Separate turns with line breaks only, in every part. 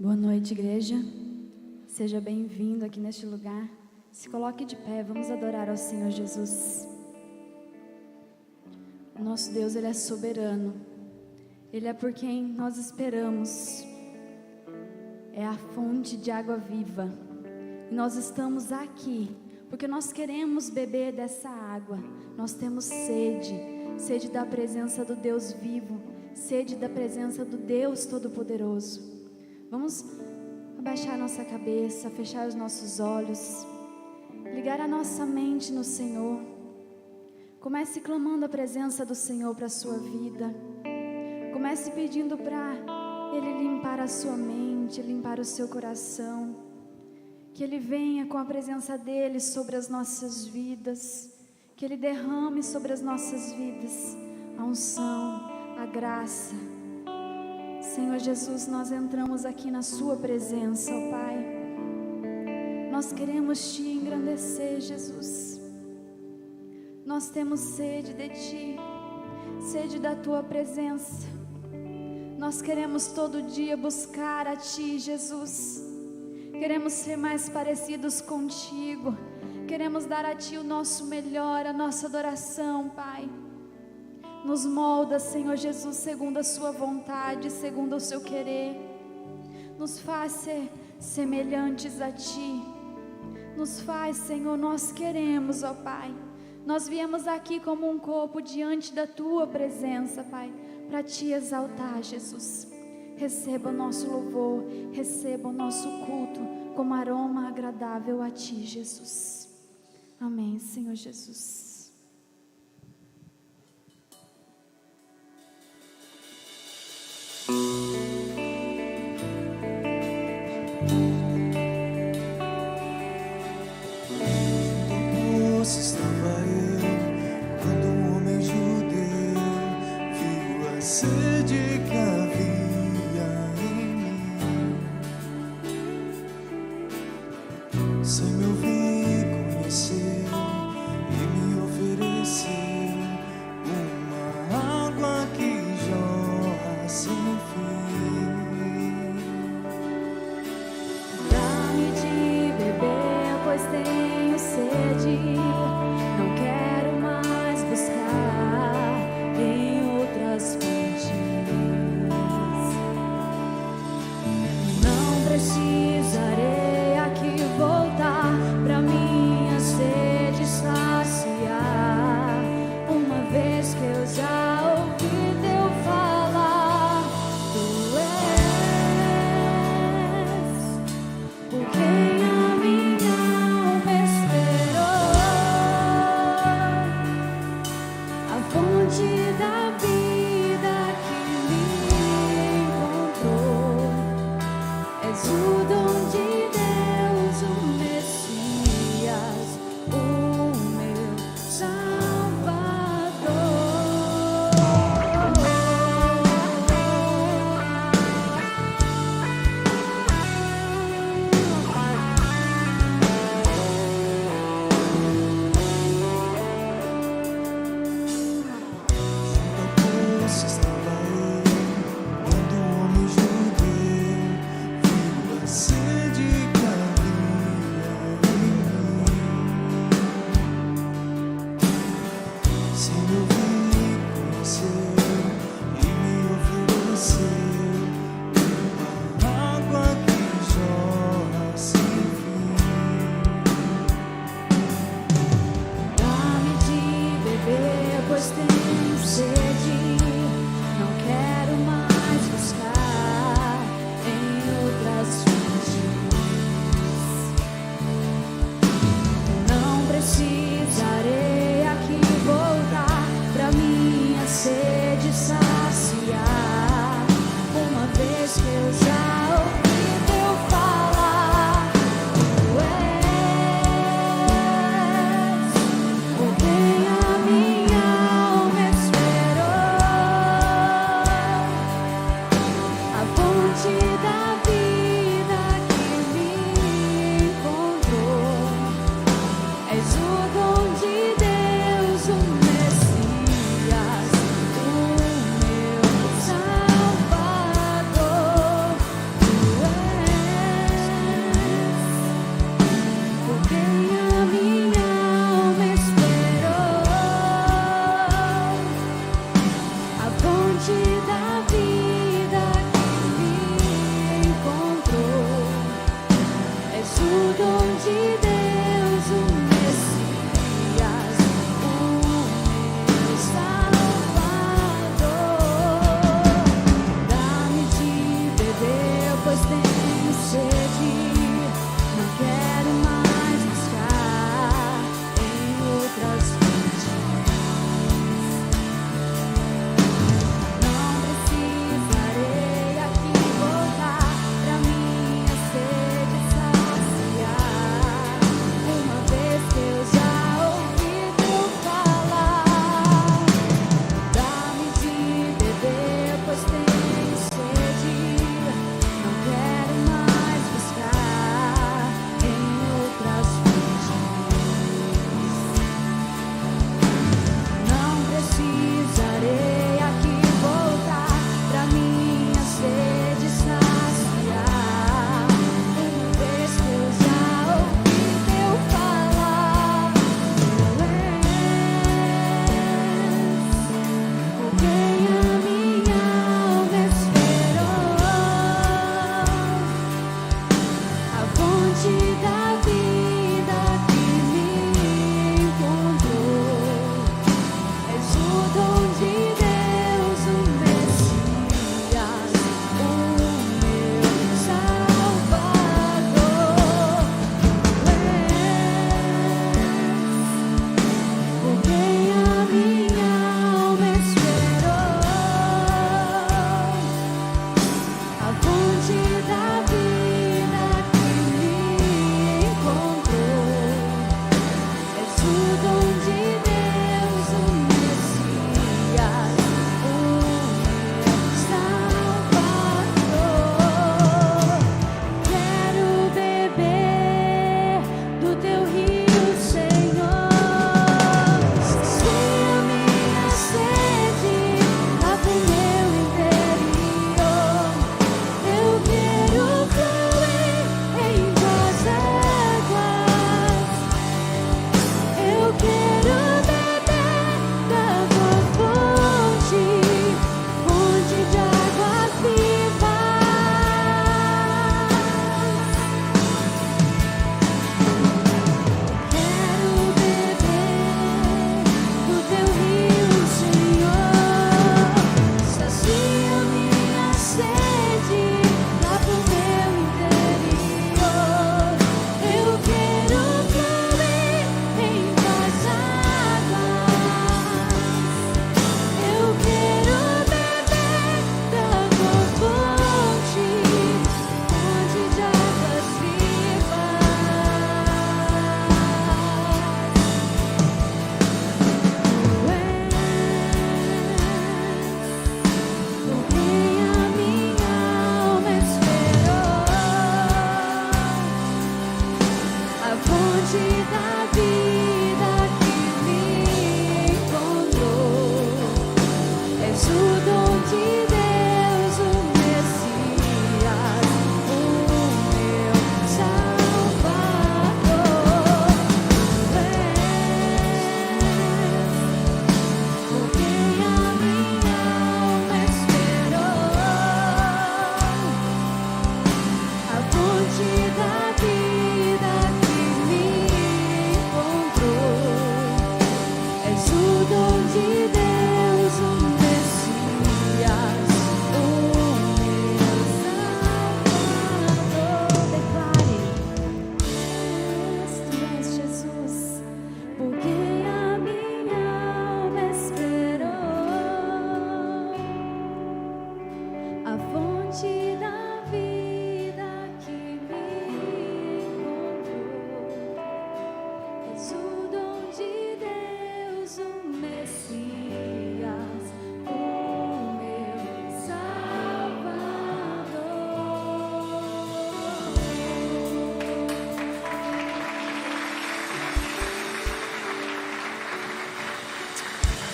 Boa noite, igreja. Seja bem-vindo aqui neste lugar. Se coloque de pé, vamos adorar ao Senhor Jesus. O nosso Deus, Ele é soberano. Ele é por quem nós esperamos. É a fonte de água viva. E nós estamos aqui porque nós queremos beber dessa água. Nós temos sede, sede da presença do Deus vivo, sede da presença do Deus Todo-Poderoso. Vamos abaixar nossa cabeça, fechar os nossos olhos, ligar a nossa mente no Senhor. Comece clamando a presença do Senhor para a sua vida. Comece pedindo para Ele limpar a sua mente, limpar o seu coração. Que Ele venha com a presença dEle sobre as nossas vidas. Que Ele derrame sobre as nossas vidas a unção, a graça. Senhor Jesus, nós entramos aqui na Sua presença, ó Pai. Nós queremos Te engrandecer, Jesus. Nós temos sede de Ti, sede da Tua presença. Nós queremos todo dia buscar a Ti, Jesus. Queremos ser mais parecidos contigo. Queremos dar a Ti o nosso melhor, a nossa adoração, Pai. Nos molda, Senhor Jesus, segundo a Sua vontade, segundo o Seu querer. Nos faz ser semelhantes a Ti. Nos faz, Senhor, nós queremos, ó Pai. Nós viemos aqui como um corpo diante da Tua presença, Pai, para Te exaltar, Jesus. Receba o nosso louvor, receba o nosso culto como aroma agradável a Ti, Jesus. Amém, Senhor Jesus.
Sem me ouvir, conheceu e me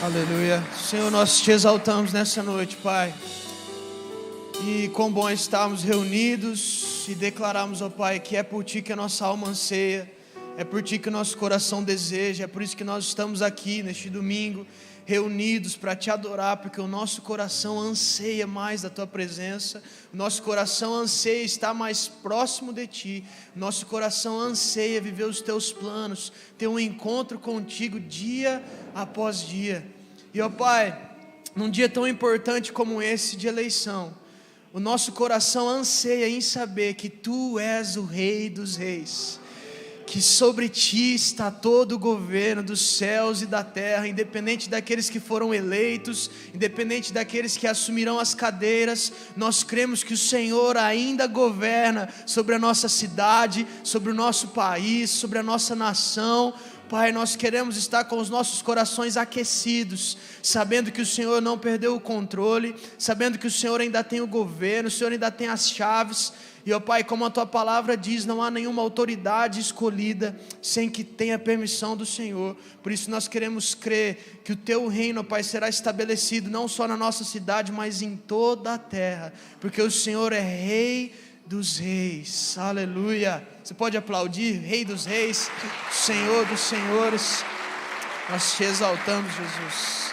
Aleluia. Senhor, nós te exaltamos nessa noite, Pai. E quão bom é estarmos reunidos e declararmos, ó Pai, que é por Ti que a nossa alma anseia, é por Ti que o nosso coração deseja, é por isso que nós estamos aqui neste domingo, reunidos para Te adorar, porque o nosso coração anseia mais da Tua presença, o nosso coração anseia estar mais próximo de Ti, o nosso coração anseia viver os Teus planos, ter um encontro contigo dia após dia. E ó Pai, num dia tão importante como esse de eleição, o nosso coração anseia em saber que Tu és o Rei dos Reis, que sobre Ti está todo o governo dos céus e da terra, independente daqueles que foram eleitos, independente daqueles que assumirão as cadeiras, nós cremos que o Senhor ainda governa sobre a nossa cidade, sobre o nosso país, sobre a nossa nação. Pai, nós queremos estar com os nossos corações aquecidos, sabendo que o Senhor não perdeu o controle, sabendo que o Senhor ainda tem o governo, o Senhor ainda tem as chaves. E ó Pai, como a Tua palavra diz, não há nenhuma autoridade escolhida sem que tenha permissão do Senhor. Por isso nós queremos crer que o Teu reino, ó Pai, será estabelecido não só na nossa cidade, mas em toda a terra, porque o Senhor é Rei dos Reis. Aleluia. Você pode aplaudir, Rei dos Reis, Senhor dos Senhores. Nós Te exaltamos, Jesus.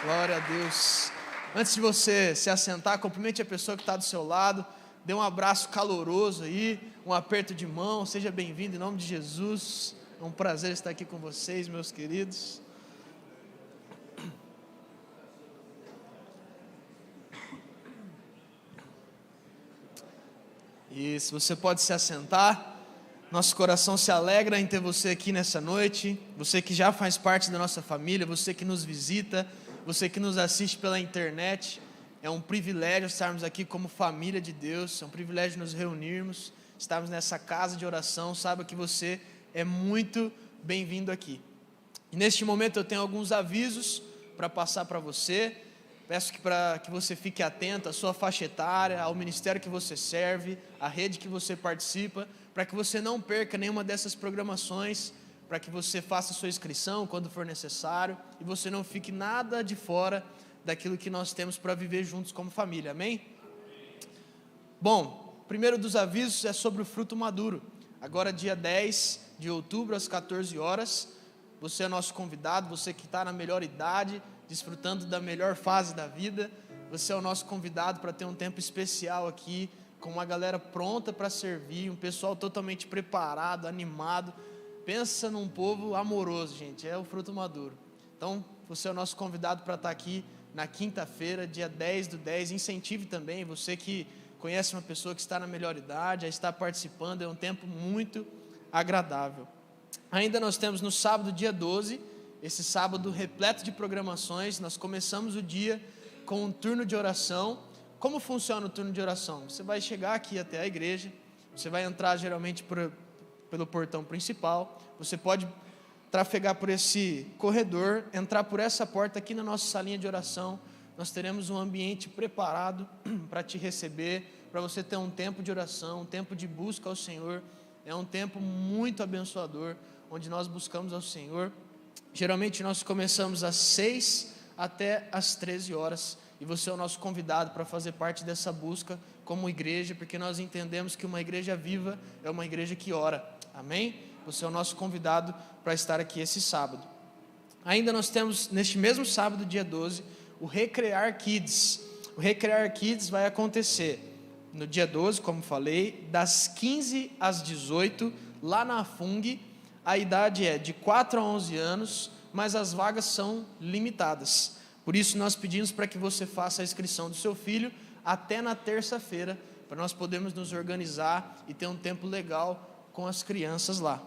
Glória a Deus. Antes de você se assentar, cumprimente a pessoa que está do seu lado. Dê um abraço caloroso aí, um aperto de mão, seja bem-vindo em nome de Jesus. É um prazer estar aqui com vocês, meus queridos. E se você pode se assentar, nosso coração se alegra em ter você aqui nessa noite, você que já faz parte da nossa família, você que nos visita, você que nos assiste pela internet. É um privilégio estarmos aqui como família de Deus, é um privilégio nos reunirmos, estarmos nessa casa de oração. Saiba que você é muito bem-vindo aqui. E neste momento eu tenho alguns avisos para passar para você. Peço para que você fique atento à sua faixa etária, ao ministério que você serve, à rede que você participa, para que você não perca nenhuma dessas programações, para que você faça a sua inscrição quando for necessário e você não fique nada de fora daquilo que nós temos para viver juntos como família, amém? Bom, o primeiro dos avisos é sobre o fruto maduro. Agora dia 10 de outubro às 14 horas, você é nosso convidado, você que está na melhor idade, desfrutando da melhor fase da vida, você é o nosso convidado para ter um tempo especial aqui, com uma galera pronta para servir, um pessoal totalmente preparado, animado. Pensa num povo amoroso, gente, é o fruto maduro. Então, você é o nosso convidado para estar aqui na quinta-feira, dia 10/10, incentive também, você que conhece uma pessoa que está na melhor idade, já está participando, é um tempo muito agradável. Ainda nós temos no sábado, dia 12, esse sábado repleto de programações, nós começamos o dia com um turno de oração. Como funciona o turno de oração? Você vai chegar aqui até a igreja, você vai entrar geralmente pelo portão principal, você pode trafegar por esse corredor, entrar por essa porta aqui na nossa salinha de oração. Nós teremos um ambiente preparado para te receber, para você ter um tempo de oração, um tempo de busca ao Senhor. É um tempo muito abençoador, onde nós buscamos ao Senhor. Geralmente nós começamos às 6 até às 13 horas, e você é o nosso convidado para fazer parte dessa busca como igreja, porque nós entendemos que uma igreja viva é uma igreja que ora, amém? Você é o nosso convidado para estar aqui esse sábado. Ainda nós temos, neste mesmo sábado, dia 12, o Recrear Kids. O Recrear Kids vai acontecer no dia 12, como falei, das 15 às 18, lá na FUNG. A idade é de 4 a 11 anos, mas as vagas são limitadas. Por isso nós pedimos para que você faça a inscrição do seu filho até na terça-feira, para nós podermos nos organizar e ter um tempo legal com as crianças lá.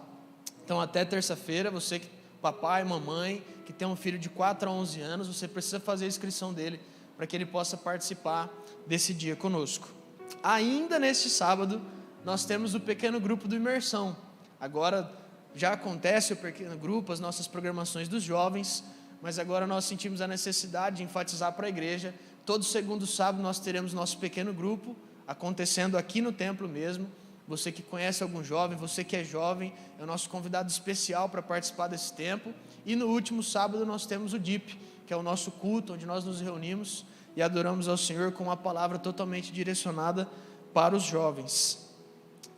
Então até terça-feira, você, papai, mamãe, que tem um filho de 4 a 11 anos, você precisa fazer a inscrição dele, para que ele possa participar desse dia conosco. Ainda neste sábado, nós temos o pequeno grupo do Imersão. Agora já acontece o pequeno grupo, as nossas programações dos jovens, mas agora nós sentimos a necessidade de enfatizar para a igreja. Todo segundo sábado nós teremos nosso pequeno grupo, acontecendo aqui no templo mesmo. você que conhece algum jovem, você que é jovem, é o nosso convidado especial para participar desse tempo. E no último sábado nós temos o DIP, que é o nosso culto, onde nós nos reunimos e adoramos ao Senhor com uma palavra totalmente direcionada para os jovens.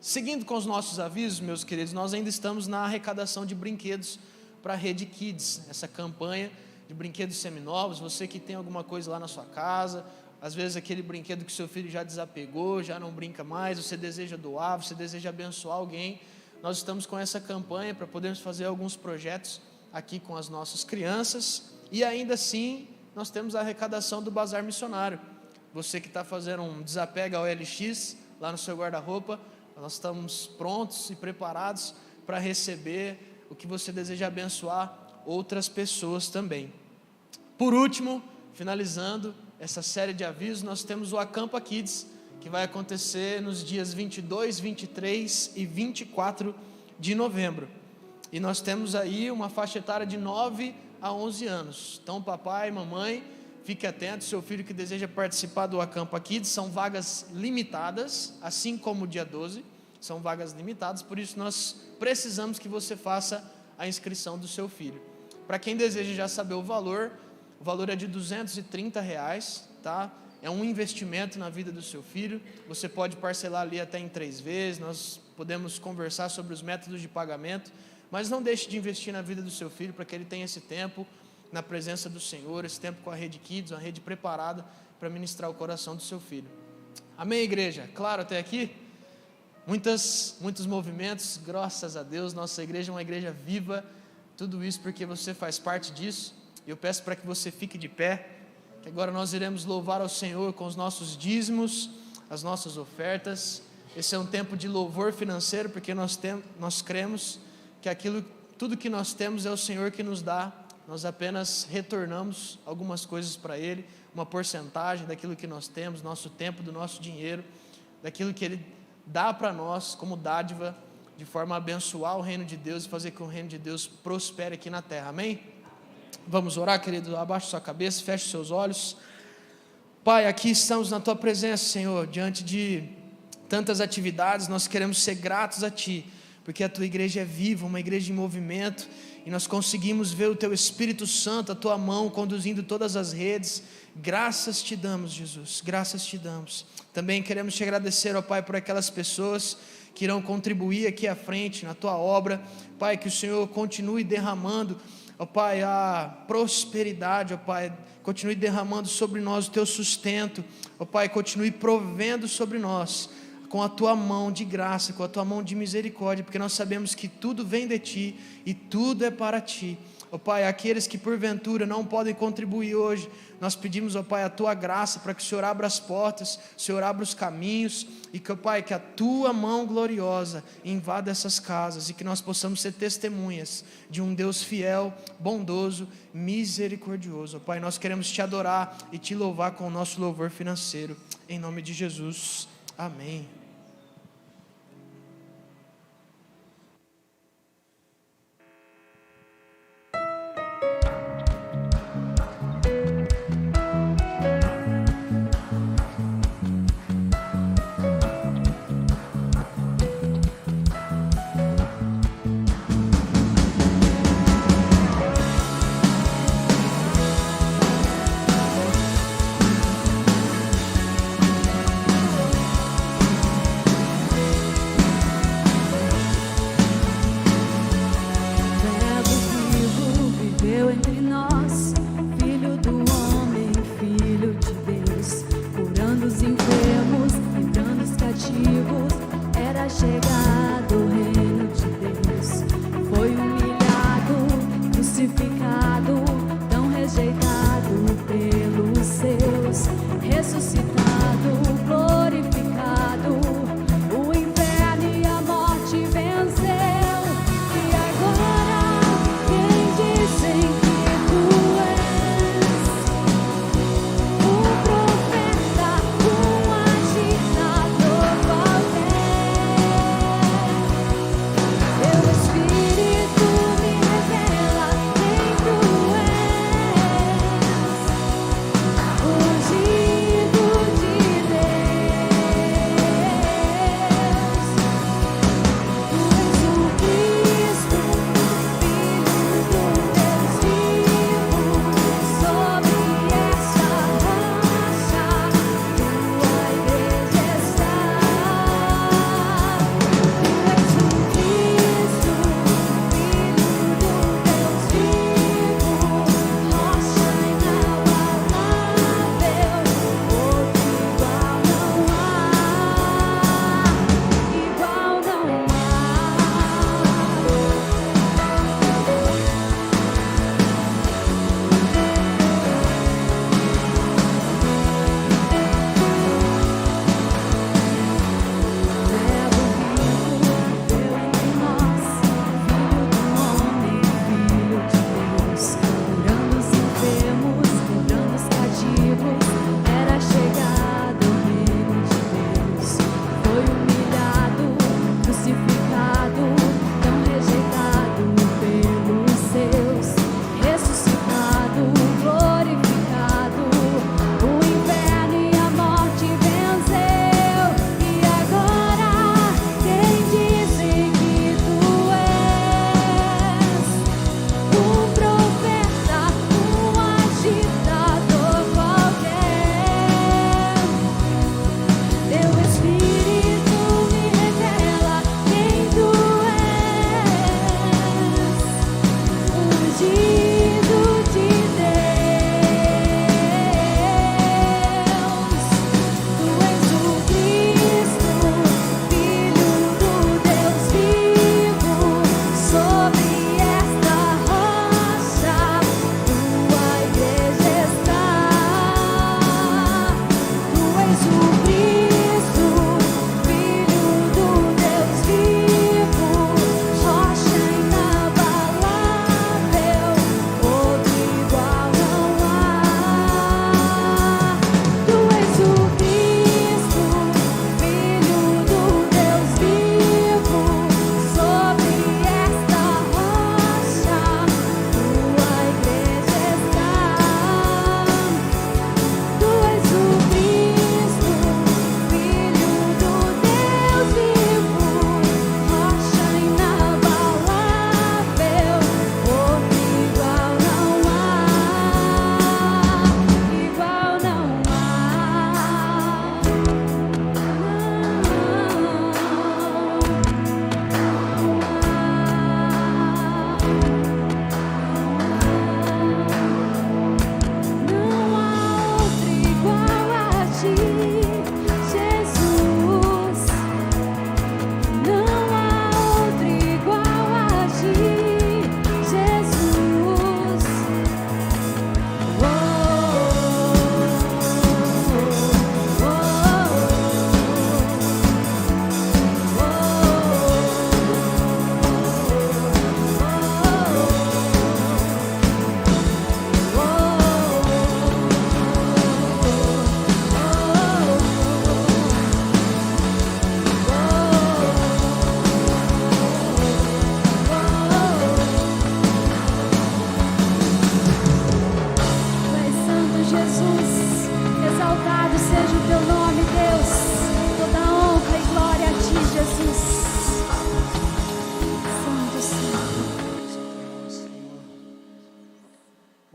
Seguindo com os nossos avisos, meus queridos, nós ainda estamos na arrecadação de brinquedos para a Rede Kids, essa campanha de brinquedos seminovos. Você que tem alguma coisa lá na sua casa, às vezes aquele brinquedo que seu filho já desapegou, já não brinca mais, você deseja doar, você deseja abençoar alguém, nós estamos com essa campanha para podermos fazer alguns projetos aqui com as nossas crianças. E ainda assim, nós temos a arrecadação do Bazar Missionário. Você que está fazendo um desapego ao LX, lá no seu guarda-roupa, nós estamos prontos e preparados para receber o que você deseja abençoar outras pessoas também. Por último, finalizando essa série de avisos, nós temos o Acampa Kids, que vai acontecer nos dias 22, 23 e 24 de novembro. E nós temos aí uma faixa etária de 9 a 11 anos. Então, papai, mamãe, fique atento, seu filho que deseja participar do Acampa Kids, são vagas limitadas, assim como o dia 12, são vagas limitadas, por isso nós precisamos que você faça a inscrição do seu filho. Para quem deseja já saber o valor é de R$230, tá? É um investimento na vida do seu filho, você pode parcelar ali até em 3 vezes, nós podemos conversar sobre os métodos de pagamento, mas não deixe de investir na vida do seu filho, para que ele tenha esse tempo na presença do Senhor, esse tempo com a Rede Kids, uma rede preparada para ministrar o coração do seu filho. Amém, igreja? Claro até aqui? Muitos movimentos, graças a Deus, nossa igreja é uma igreja viva, tudo isso porque você faz parte disso. Eu peço para que você fique de pé, que agora nós iremos louvar ao Senhor com os nossos dízimos, as nossas ofertas. Esse é um tempo de louvor financeiro, porque nós cremos que tudo que nós temos é o Senhor que nos dá, nós apenas retornamos algumas coisas para Ele, uma porcentagem daquilo que nós temos, nosso tempo, do nosso dinheiro, daquilo que Ele dá para nós como dádiva, de forma a abençoar o reino de Deus e fazer com que o reino de Deus prospere aqui na terra, amém? Vamos orar, querido, abaixe sua cabeça, feche seus olhos. Pai, aqui estamos na Tua presença, Senhor, diante de tantas atividades, nós queremos ser gratos a Ti, porque a Tua igreja é viva, uma igreja em movimento, e nós conseguimos ver o Teu Espírito Santo, a Tua mão conduzindo todas as redes. Graças Te damos, Jesus, graças Te damos. Também queremos Te agradecer, ó Pai, por aquelas pessoas que irão contribuir aqui à frente, na Tua obra. Pai, que o Senhor continue derramando, ó Pai, a prosperidade, ó Pai, continue derramando sobre nós o Teu sustento, ó Pai, continue provendo sobre nós, com a Tua mão de graça, com a Tua mão de misericórdia, porque nós sabemos que tudo vem de Ti, e tudo é para Ti. Ó Pai, aqueles que porventura não podem contribuir hoje, nós pedimos, ó Pai, a Tua graça, para que o Senhor abra as portas, o Senhor abra os caminhos, e que, ó Pai, que a Tua mão gloriosa invada essas casas, e que nós possamos ser testemunhas de um Deus fiel, bondoso, misericordioso. Ó Pai, nós queremos Te adorar e Te louvar com o nosso louvor financeiro, em nome de Jesus, amém.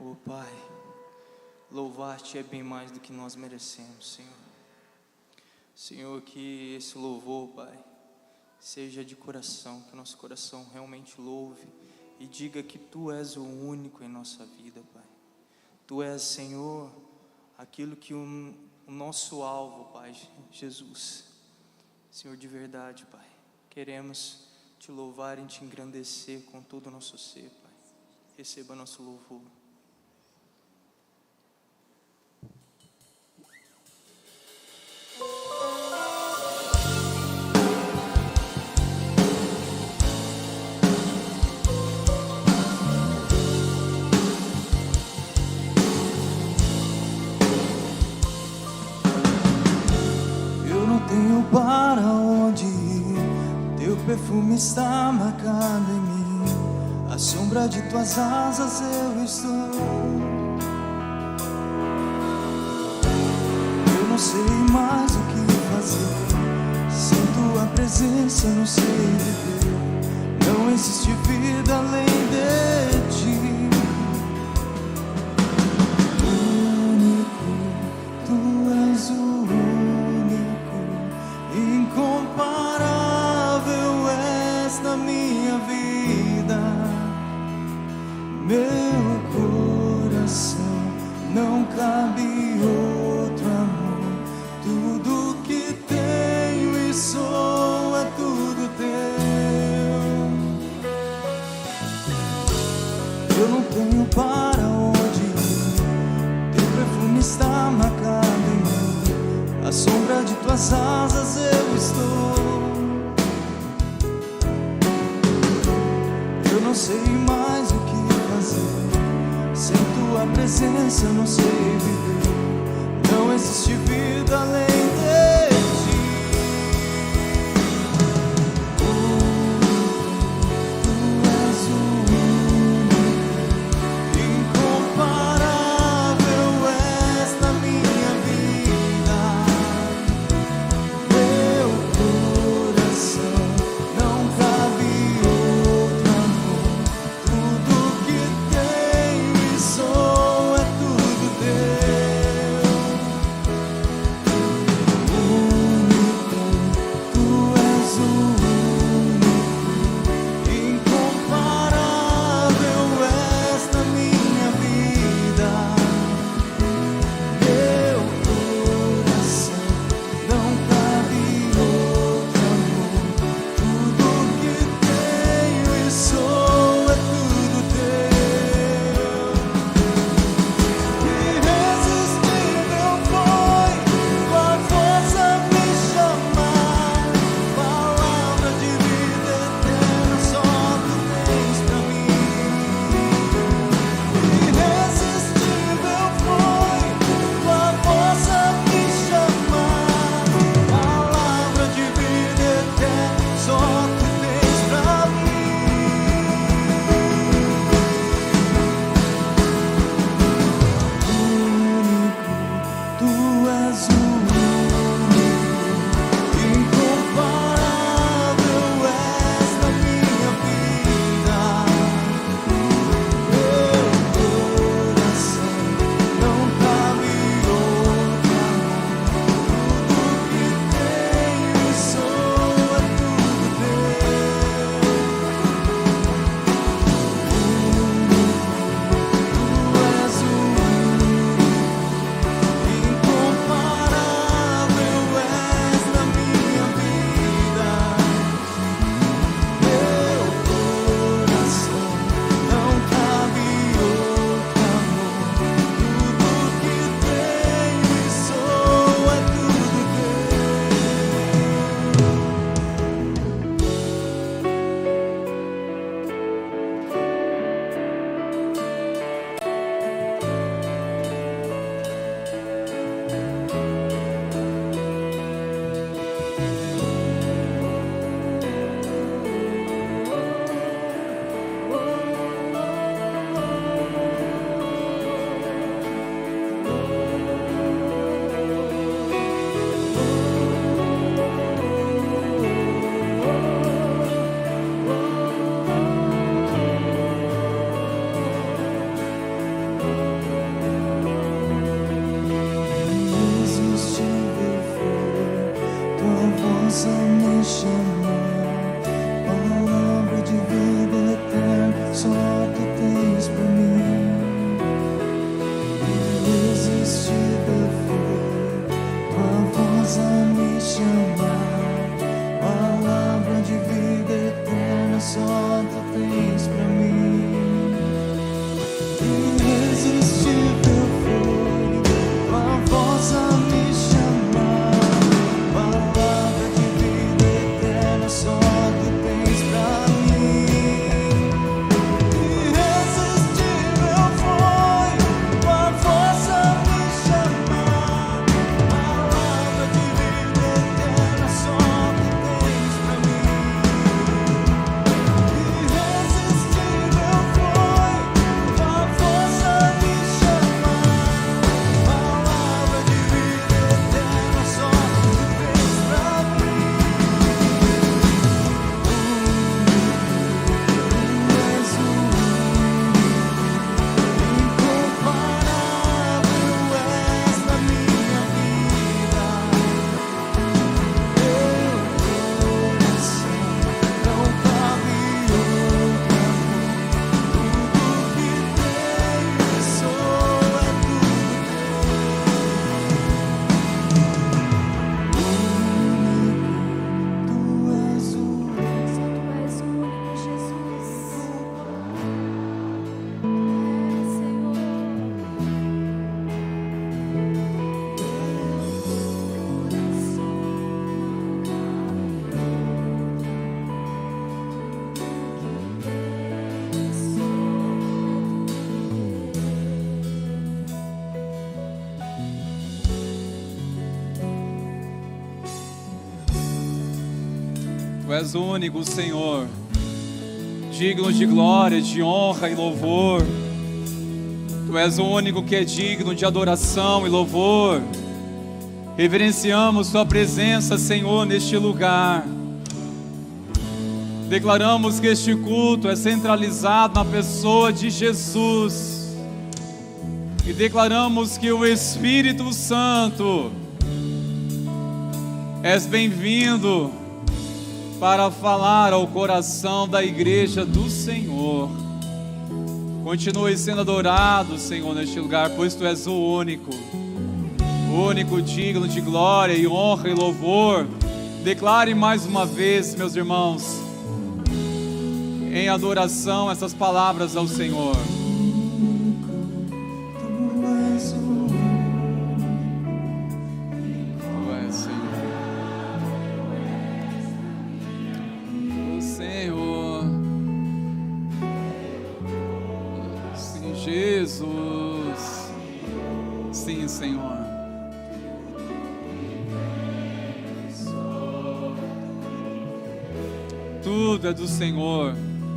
Oh Pai, louvar-te é bem mais do que nós merecemos, Senhor. Senhor, que esse louvor, Pai, seja de coração, que o nosso coração realmente louve e diga que Tu és o único em nossa vida, Pai. Tu és, Senhor, aquilo que o nosso alvo, Pai, Jesus. Senhor, de verdade, Pai, queremos Te louvar e Te engrandecer com todo o nosso ser, Pai. Receba nosso louvor.
Tenho para onde ir, Teu perfume está marcado em mim, à sombra de Tuas asas eu estou. Eu não sei mais o que fazer, sem Tua presença não sei viver, não existe vida além de Ti. Único, Tu és o incomparável és na minha vida, meu coração não cabe outro amor, tudo que tenho e sou é tudo Teu. Eu não tenho para onde ir, Teu perfume está marcado em mim, à sombra de Tuas asas eu estou. Eu não sei mais o que fazer, sem Tua presença não sei viver, não existe vida além de Ti. Tu és o único, incomparável és na minha vida, meu coração não cabe outro amor, tudo que tenho e sou é tudo Teu. chamar. Palavra de vida eterna só tu tens pra mim. Irresistível foi tua voz a me chamar. Palavra de vida eterna só tu tens pra mim. Irresistível foi tua voz a me chamar. Palavra de vida eterna só tu tens pra mim. Irresistível foi tua voz a me chamar. Palavra de vida eterna só tu tens pra mim. Tu és o único, incomparável és na minha vida. Meu coração não cabe outra mão. Tudo que tenho e sou é tudo teu. Tu és o
Só tu és o único, Jesus. Senhor.
Tu és o único, Senhor, digno de glória, de honra e louvor. Tu és o único que é digno de adoração e louvor. Reverenciamos Tua presença, Senhor, neste lugar. Declaramos que este culto é centralizado na pessoa de Jesus. E declaramos que o Espírito Santo és bem-vindo para falar ao coração da igreja do Senhor. Continue sendo adorado, Senhor, neste lugar, pois Tu és o único digno de glória e honra e louvor. Declare mais uma vez, meus irmãos, em adoração essas palavras ao Senhor.
Tu és o
Tu és, Senhor. O Senhor. Sim, Jesus. Sim, Senhor. Tudo é do Senhor.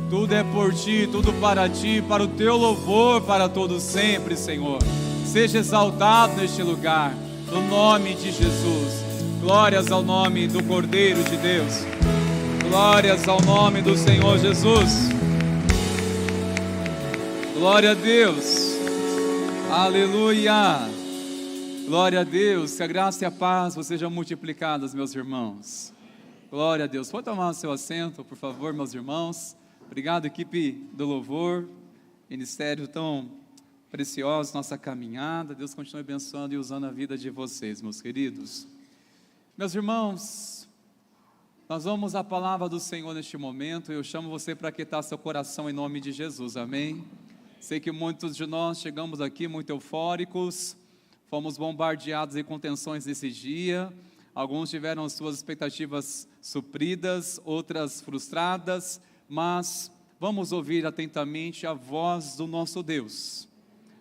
Tudo é por Ti, tudo para Ti, para o Teu louvor, para todo sempre, Senhor. Seja exaltado neste lugar, no nome de Jesus. Glórias ao nome do Cordeiro de Deus. Glórias ao nome do Senhor Jesus. Glória a Deus. Aleluia. Glória a Deus. Que a graça e a paz sejam multiplicadas, meus irmãos. Glória a Deus. Pode tomar o seu assento, por favor, meus irmãos. Obrigado, equipe do louvor, ministério tão precioso, nossa caminhada. Deus continue abençoando e usando a vida de vocês, meus queridos. Meus irmãos, nós vamos à palavra do Senhor neste momento. Eu chamo você para aquietar seu coração em nome de Jesus, amém? Sei que muitos de nós chegamos aqui muito eufóricos, fomos bombardeados com tensões nesse dia. Alguns tiveram suas expectativas supridas, outras frustradas, mas vamos ouvir atentamente a voz do nosso Deus.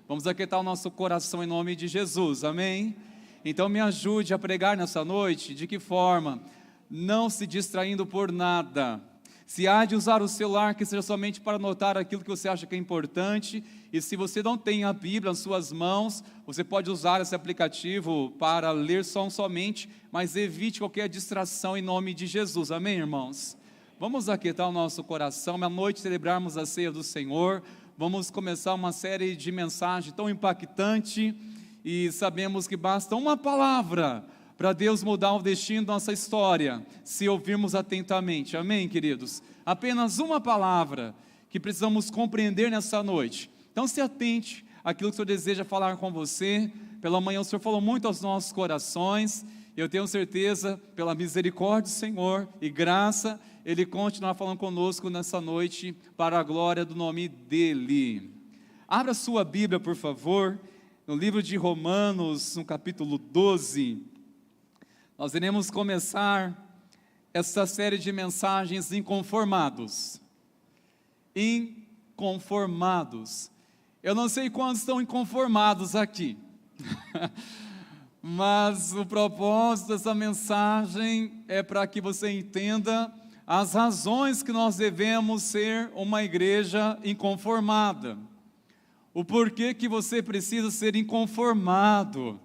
Vamos aquietar o nosso coração em nome de Jesus, amém? Então me ajude a pregar nessa noite. De que forma? Não se distraindo por nada. Se há de usar o celular, que seja somente para anotar aquilo que você acha que é importante. E se você não tem a Bíblia nas suas mãos, você pode usar esse aplicativo para ler somente, mas evite qualquer distração em nome de Jesus, amém, irmãos? Vamos aquietar o nosso coração, à noite celebrarmos a ceia do Senhor. Vamos começar uma série de mensagens tão impactante e sabemos que basta uma palavra para Deus mudar o destino da nossa história, se ouvirmos atentamente, amém, queridos? Apenas uma palavra que precisamos compreender nessa noite. Então se atente àquilo que o Senhor deseja falar com você. Pela manhã o Senhor falou muito aos nossos corações, Eu tenho certeza, pela misericórdia do Senhor e graça, Ele continuará falando conosco nessa noite, para a glória do nome dEle. Abra sua Bíblia, por favor, no livro de Romanos, no capítulo 12. Nós iremos começar essa série de mensagens inconformados. Inconformados. Eu não sei quantos estão inconformados aqui, mas o propósito dessa mensagem é para que você entenda as razões que nós devemos ser uma igreja inconformada. O porquê que você precisa ser inconformado.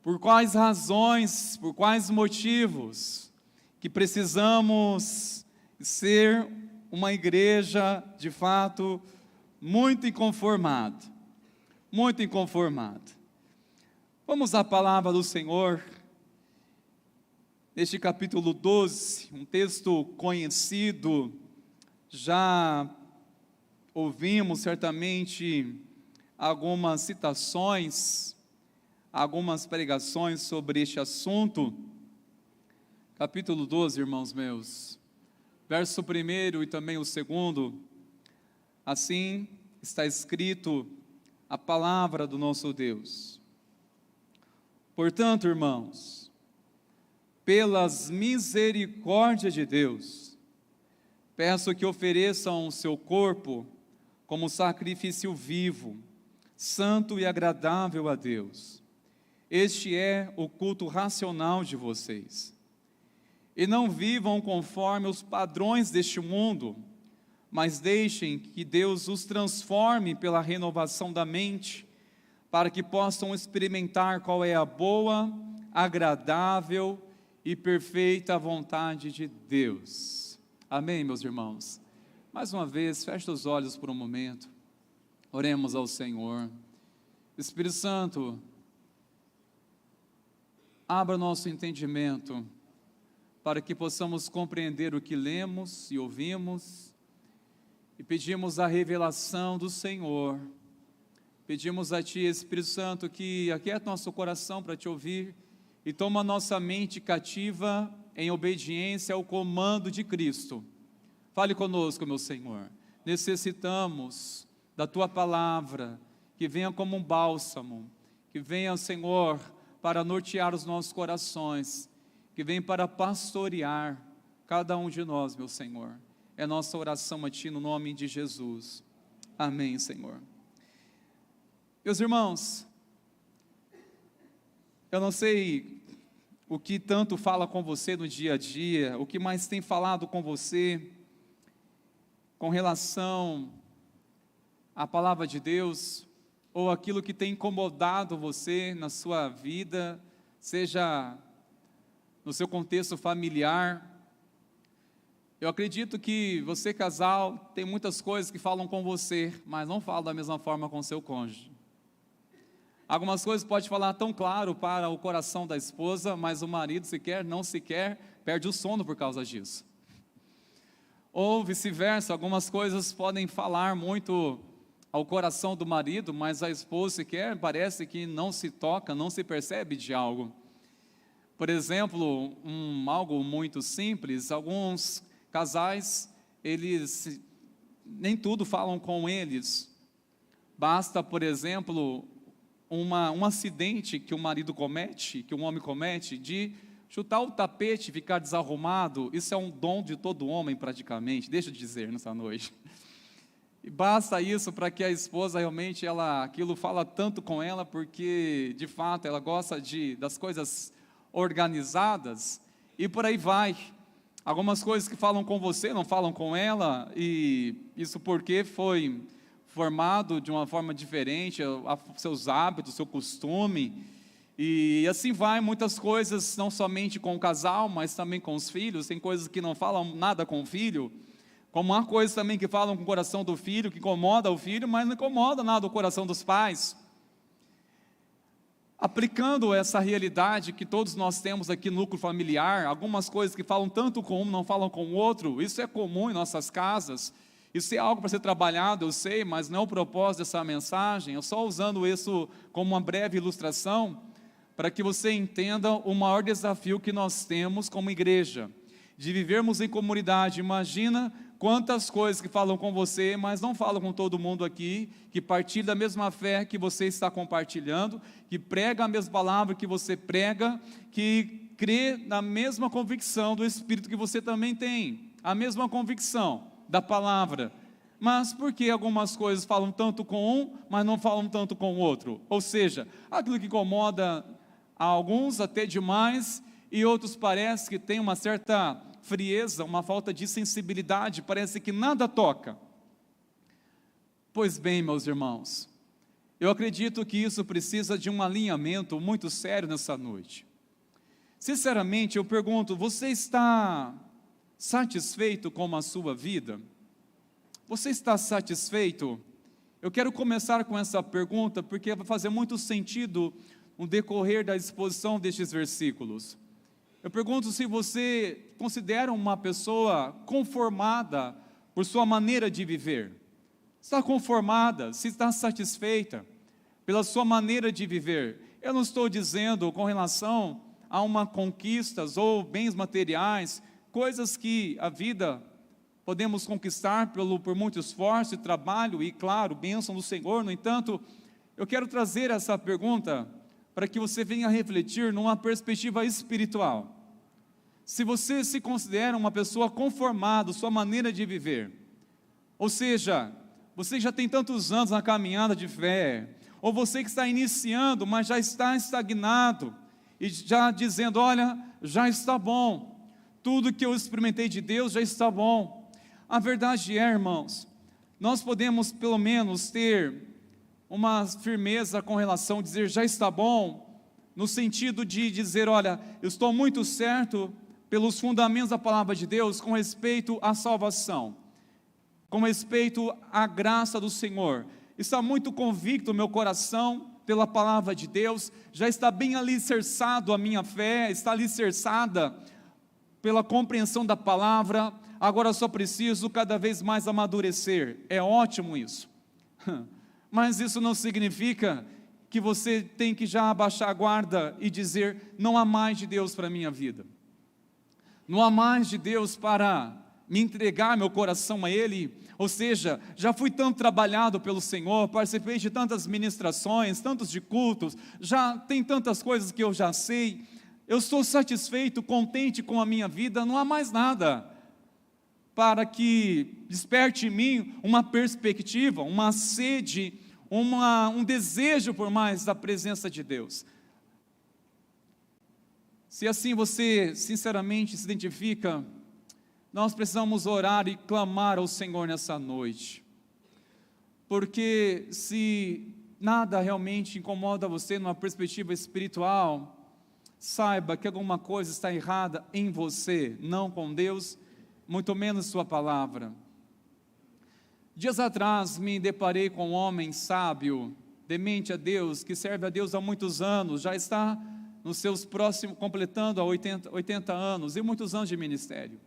Por quais razões, por quais motivos que precisamos ser uma igreja, de fato, muito inconformada. Muito inconformada. Vamos à palavra do Senhor, neste capítulo 12, um texto conhecido, já ouvimos certamente algumas citações, algumas pregações sobre este assunto. Capítulo 12, irmãos meus, verso 1 e também o 2, assim está escrito a palavra do nosso Deus. Portanto, irmãos, pelas misericórdias de Deus, peço que ofereçam o seu corpo como sacrifício vivo, santo e agradável a Deus. Este é o culto racional de vocês. E não vivam conforme os padrões deste mundo, mas deixem que Deus os transforme pela renovação da mente, para que possam experimentar qual é a boa, agradável e perfeita vontade de Deus. Amém, meus irmãos? Mais uma vez, feche os olhos por um momento, oremos ao Senhor. Espírito Santo, abra nosso entendimento, para que possamos compreender o que lemos e ouvimos, e pedimos a revelação do Senhor. Pedimos a Ti, Espírito Santo, que aquieta nosso coração para Te ouvir, e toma nossa mente cativa em obediência ao comando de Cristo. Fale conosco, meu Senhor. Necessitamos da Tua palavra, que venha como um bálsamo, que venha, Senhor, para nortear os nossos corações, que venha para pastorear cada um de nós, meu Senhor. É nossa oração a Ti no nome de Jesus. Amém, Senhor. Meus irmãos, eu não sei o que tanto fala com você no dia a dia, o que mais tem falado com você com relação à palavra de Deus, ou aquilo que tem incomodado você na sua vida, seja no seu contexto familiar. Eu acredito que você, casal, tem muitas coisas que falam com você, mas não falam da mesma forma com seu cônjuge. Algumas coisas pode falar tão claro para o coração da esposa, mas o marido não sequer perde o sono por causa disso. Ou vice-versa, algumas coisas podem falar muito ao coração do marido, mas a esposa sequer parece que não se toca, não se percebe de algo. Por exemplo, algo muito simples, alguns casais, eles nem tudo falam com eles. Basta, por exemplo, um acidente que o marido comete, que um homem comete, de chutar o tapete e ficar desarrumado. Isso é um dom de todo homem praticamente, deixa eu dizer nessa noite. E basta isso para que a esposa realmente, aquilo fala tanto com ela, porque de fato ela gosta das coisas organizadas, e por aí vai. Algumas coisas que falam com você não falam com ela, e isso porque foi formado de uma forma diferente, seus hábitos, seu costume, e assim vai, muitas coisas, não somente com o casal, mas também com os filhos. Tem coisas que não falam nada com o filho, como há coisas também que falam com o coração do filho, que incomoda o filho, mas não incomoda nada o coração dos pais. Aplicando essa realidade que todos nós temos aqui no núcleo familiar, algumas coisas que falam tanto com um, não falam com o outro, isso é comum em nossas casas. Isso é algo para ser trabalhado, eu sei, mas não é o propósito dessa mensagem. Eu só usando isso como uma breve ilustração, para que você entenda o maior desafio que nós temos como igreja, de vivermos em comunidade. Imagina quantas coisas que falam com você, mas não falam com todo mundo aqui, que partilha da mesma fé que você está compartilhando, que prega a mesma palavra que você prega, que crê na mesma convicção do Espírito que você também tem, a mesma convicção da palavra. Mas por que algumas coisas falam tanto com um, mas não falam tanto com o outro? Ou seja, aquilo que incomoda a alguns até demais, e outros parece que tem uma certa frieza, uma falta de sensibilidade, parece que nada toca. Pois bem, meus irmãos, eu acredito que isso precisa de um alinhamento muito sério nessa noite. Sinceramente, eu pergunto, você está satisfeito com a sua vida? Você está satisfeito? Eu quero começar com essa pergunta, porque vai fazer muito sentido no decorrer da exposição destes versículos. Eu pergunto se você considera uma pessoa conformada por sua maneira de viver. Está conformada, se está satisfeita pela sua maneira de viver. Eu não estou dizendo com relação a uma conquistas ou bens materiais, coisas que a vida podemos conquistar por muito esforço e trabalho e, claro, bênção do Senhor. No entanto, eu quero trazer essa pergunta para que você venha refletir numa perspectiva espiritual. Se você se considera uma pessoa conformada, sua maneira de viver, ou seja, você já tem tantos anos na caminhada de fé, ou você que está iniciando, mas já está estagnado, e já dizendo, olha, já está bom, tudo que eu experimentei de Deus já está bom. A verdade é, irmãos, nós podemos pelo menos ter uma firmeza com relação a dizer, já está bom, no sentido de dizer, olha, eu estou muito certo pelos fundamentos da palavra de Deus com respeito à salvação, com respeito à graça do Senhor. Está muito convicto o meu coração pela palavra de Deus, já está bem alicerçado a minha fé, está alicerçada pela compreensão da palavra, agora só preciso cada vez mais amadurecer. É ótimo isso, mas isso não significa que você tem que já abaixar a guarda e dizer, não há mais de Deus para a minha vida, não há mais de Deus para me entregar meu coração a Ele. Ou seja, já fui tanto trabalhado pelo Senhor, participei de tantas ministrações, tantos de cultos, já tem tantas coisas que eu já sei, eu estou satisfeito, contente com a minha vida, não há mais nada para que desperte em mim uma perspectiva, uma sede, um desejo por mais da presença de Deus. Se assim você sinceramente se identifica, nós precisamos orar e clamar ao Senhor nessa noite, porque se nada realmente incomoda você numa perspectiva espiritual, saiba que alguma coisa está errada em você, não com Deus, muito menos sua palavra. Dias atrás me deparei com um homem sábio, temente a Deus, que serve a Deus há muitos anos, já está nos seus próximos, completando 80 anos e muitos anos de ministério.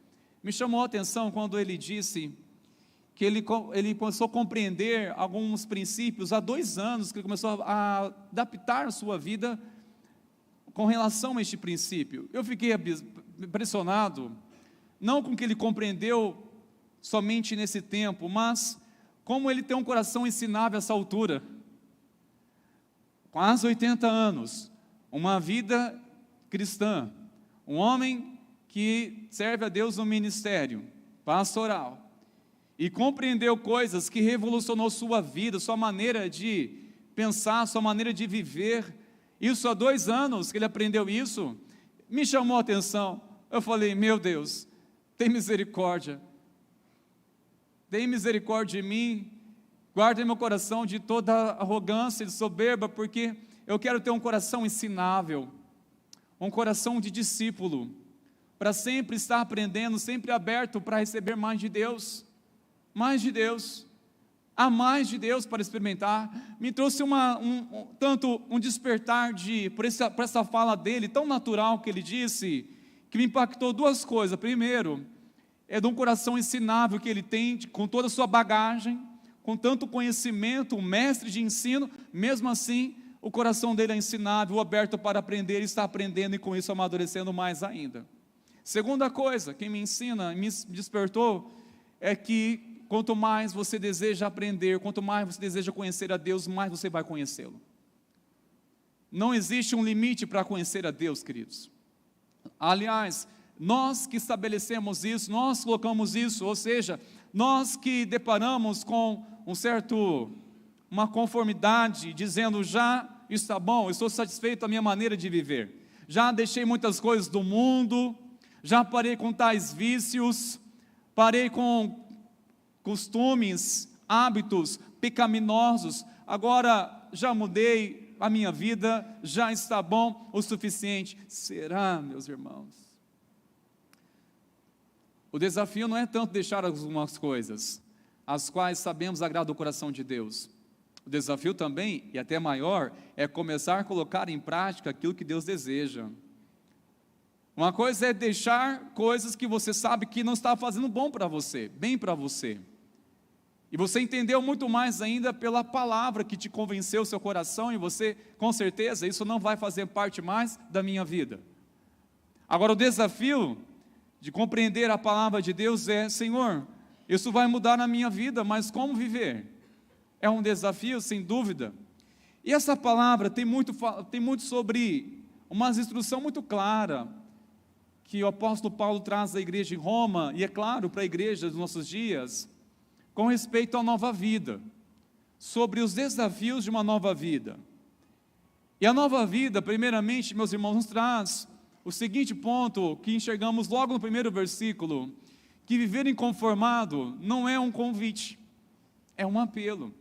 Me chamou a atenção quando ele disse que ele começou a compreender alguns princípios há 2 anos, que ele começou a adaptar a sua vida com relação a este princípio. Eu fiquei impressionado, não com o que ele compreendeu somente nesse tempo, mas como ele tem um coração ensinável a essa altura. Quase 80 anos, uma vida cristã, um homem que serve a Deus no ministério pastoral, e compreendeu coisas que revolucionou sua vida, sua maneira de pensar, sua maneira de viver. Isso há 2 anos que ele aprendeu isso, me chamou a atenção. Eu falei, meu Deus, tem misericórdia de mim, guarde meu coração de toda arrogância e soberba, porque eu quero ter um coração ensinável, um coração de discípulo, para sempre estar aprendendo, sempre aberto para receber mais de Deus, há mais de Deus para experimentar. Me trouxe tanto um despertar por essa fala dele, tão natural que ele disse, que me impactou 2 coisas. Primeiro, é de um coração ensinável que ele tem, com toda a sua bagagem, com tanto conhecimento, um mestre de ensino, mesmo assim, o coração dele é ensinável, aberto para aprender, está aprendendo e com isso amadurecendo mais ainda. Segunda coisa, quem me ensina, me despertou, é que quanto mais você deseja aprender, quanto mais você deseja conhecer a Deus, mais você vai conhecê-lo. Não existe um limite para conhecer a Deus, queridos. Aliás, nós que estabelecemos isso, nós colocamos isso, ou seja, nós que deparamos com uma conformidade, dizendo, já está bom, eu estou satisfeito com a minha maneira de viver, já deixei muitas coisas do mundo, já parei com tais vícios, parei com costumes, hábitos pecaminosos, agora já mudei a minha vida, já está bom o suficiente. Será, meus irmãos? O desafio não é tanto deixar algumas coisas, as quais sabemos agradar o coração de Deus. O desafio também, e até maior, é começar a colocar em prática aquilo que Deus deseja. Uma coisa é deixar coisas que você sabe que não está fazendo bem para você. E você entendeu muito mais ainda pela palavra que te convenceu o seu coração, e você, com certeza, isso não vai fazer parte mais da minha vida. Agora, o desafio de compreender a palavra de Deus é, Senhor, isso vai mudar na minha vida, mas como viver? É um desafio, sem dúvida. E essa palavra tem muito sobre uma instrução muito clara, que o apóstolo Paulo traz à igreja em Roma, e é claro, para a igreja dos nossos dias, com respeito à nova vida, sobre os desafios de uma nova vida. E a nova vida, primeiramente, meus irmãos, nos traz o seguinte ponto, que enxergamos logo no primeiro versículo, que viver inconformado não é um convite, é um apelo.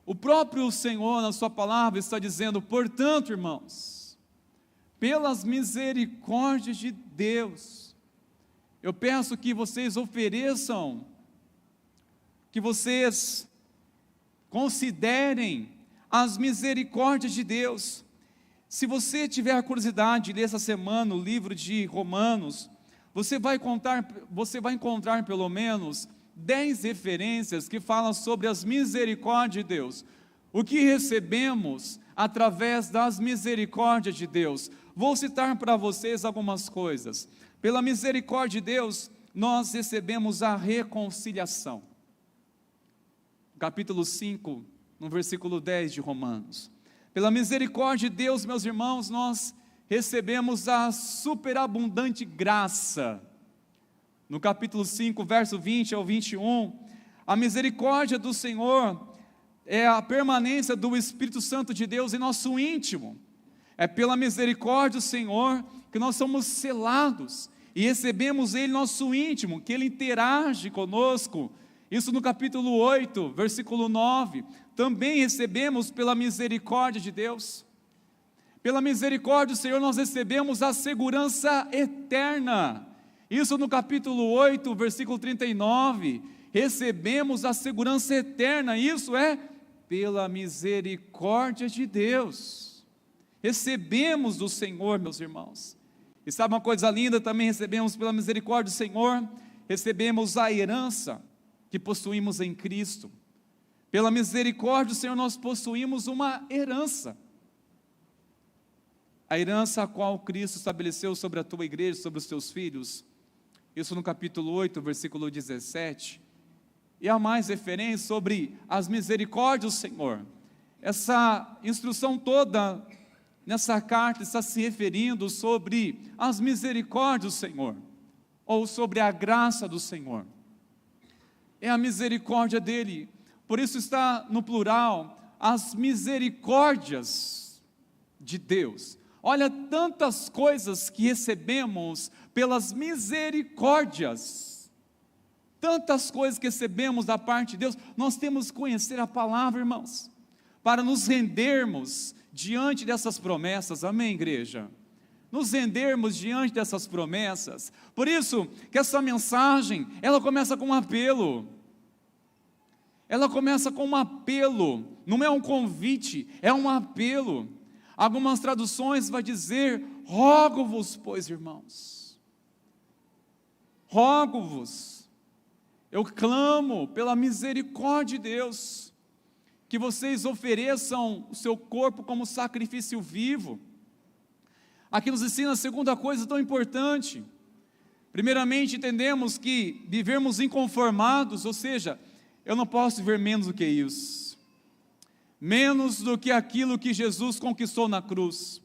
O próprio Senhor, na sua palavra, está dizendo, portanto, irmãos, pelas misericórdias de Deus, eu peço que vocês ofereçam, que vocês considerem as misericórdias de Deus. Se você tiver a curiosidade de ler essa semana o livro de Romanos, você vai encontrar pelo menos 10 referências que falam sobre as misericórdias de Deus. O que recebemos através das misericórdias de Deus. Vou citar para vocês algumas coisas. Pela misericórdia de Deus, nós recebemos a reconciliação. Capítulo 5, no versículo 10 de Romanos. Pela misericórdia de Deus, meus irmãos, nós recebemos a superabundante graça. No capítulo 5, verso 20 ao 21, a misericórdia do Senhor é a permanência do Espírito Santo de Deus em nosso íntimo. É pela misericórdia do Senhor que nós somos selados e recebemos Ele em nosso íntimo, que Ele interage conosco. Isso no capítulo 8, versículo 9. Também recebemos pela misericórdia de Deus. Pela misericórdia do Senhor nós recebemos a segurança eterna. Isso no capítulo 8, versículo 39. Recebemos a segurança eterna. Isso é pela misericórdia de Deus. Recebemos do Senhor, meus irmãos. E sabe uma coisa linda? Também recebemos pela misericórdia do Senhor, recebemos a herança que possuímos em Cristo. Pela misericórdia do Senhor nós possuímos uma herança. A herança a qual Cristo estabeleceu sobre a tua igreja, sobre os teus filhos. Isso no capítulo 8, versículo 17. E há mais referência sobre as misericórdias do Senhor. Essa instrução toda nessa carta está se referindo sobre as misericórdias do Senhor, ou sobre a graça do Senhor. É a misericórdia dele, por isso está no plural, as misericórdias de Deus. Olha tantas coisas que recebemos pelas misericórdias, tantas coisas que recebemos da parte de Deus. Nós temos que conhecer a palavra, irmãos, para nos rendermos diante dessas promessas, amém, igreja? Nos rendermos diante dessas promessas. Por isso que essa mensagem, ela começa com um apelo. Ela começa com um apelo, não é um convite, é um apelo. Algumas traduções vai dizer, rogo-vos, pois, irmãos. Rogo-vos. Eu clamo pela misericórdia de Deus. que vocês ofereçam o seu corpo como sacrifício vivo. Aqui nos ensina a segunda coisa tão importante. Primeiramente, entendemos que vivermos inconformados, ou seja, eu não posso viver menos do que isso, menos do que aquilo que Jesus conquistou na cruz.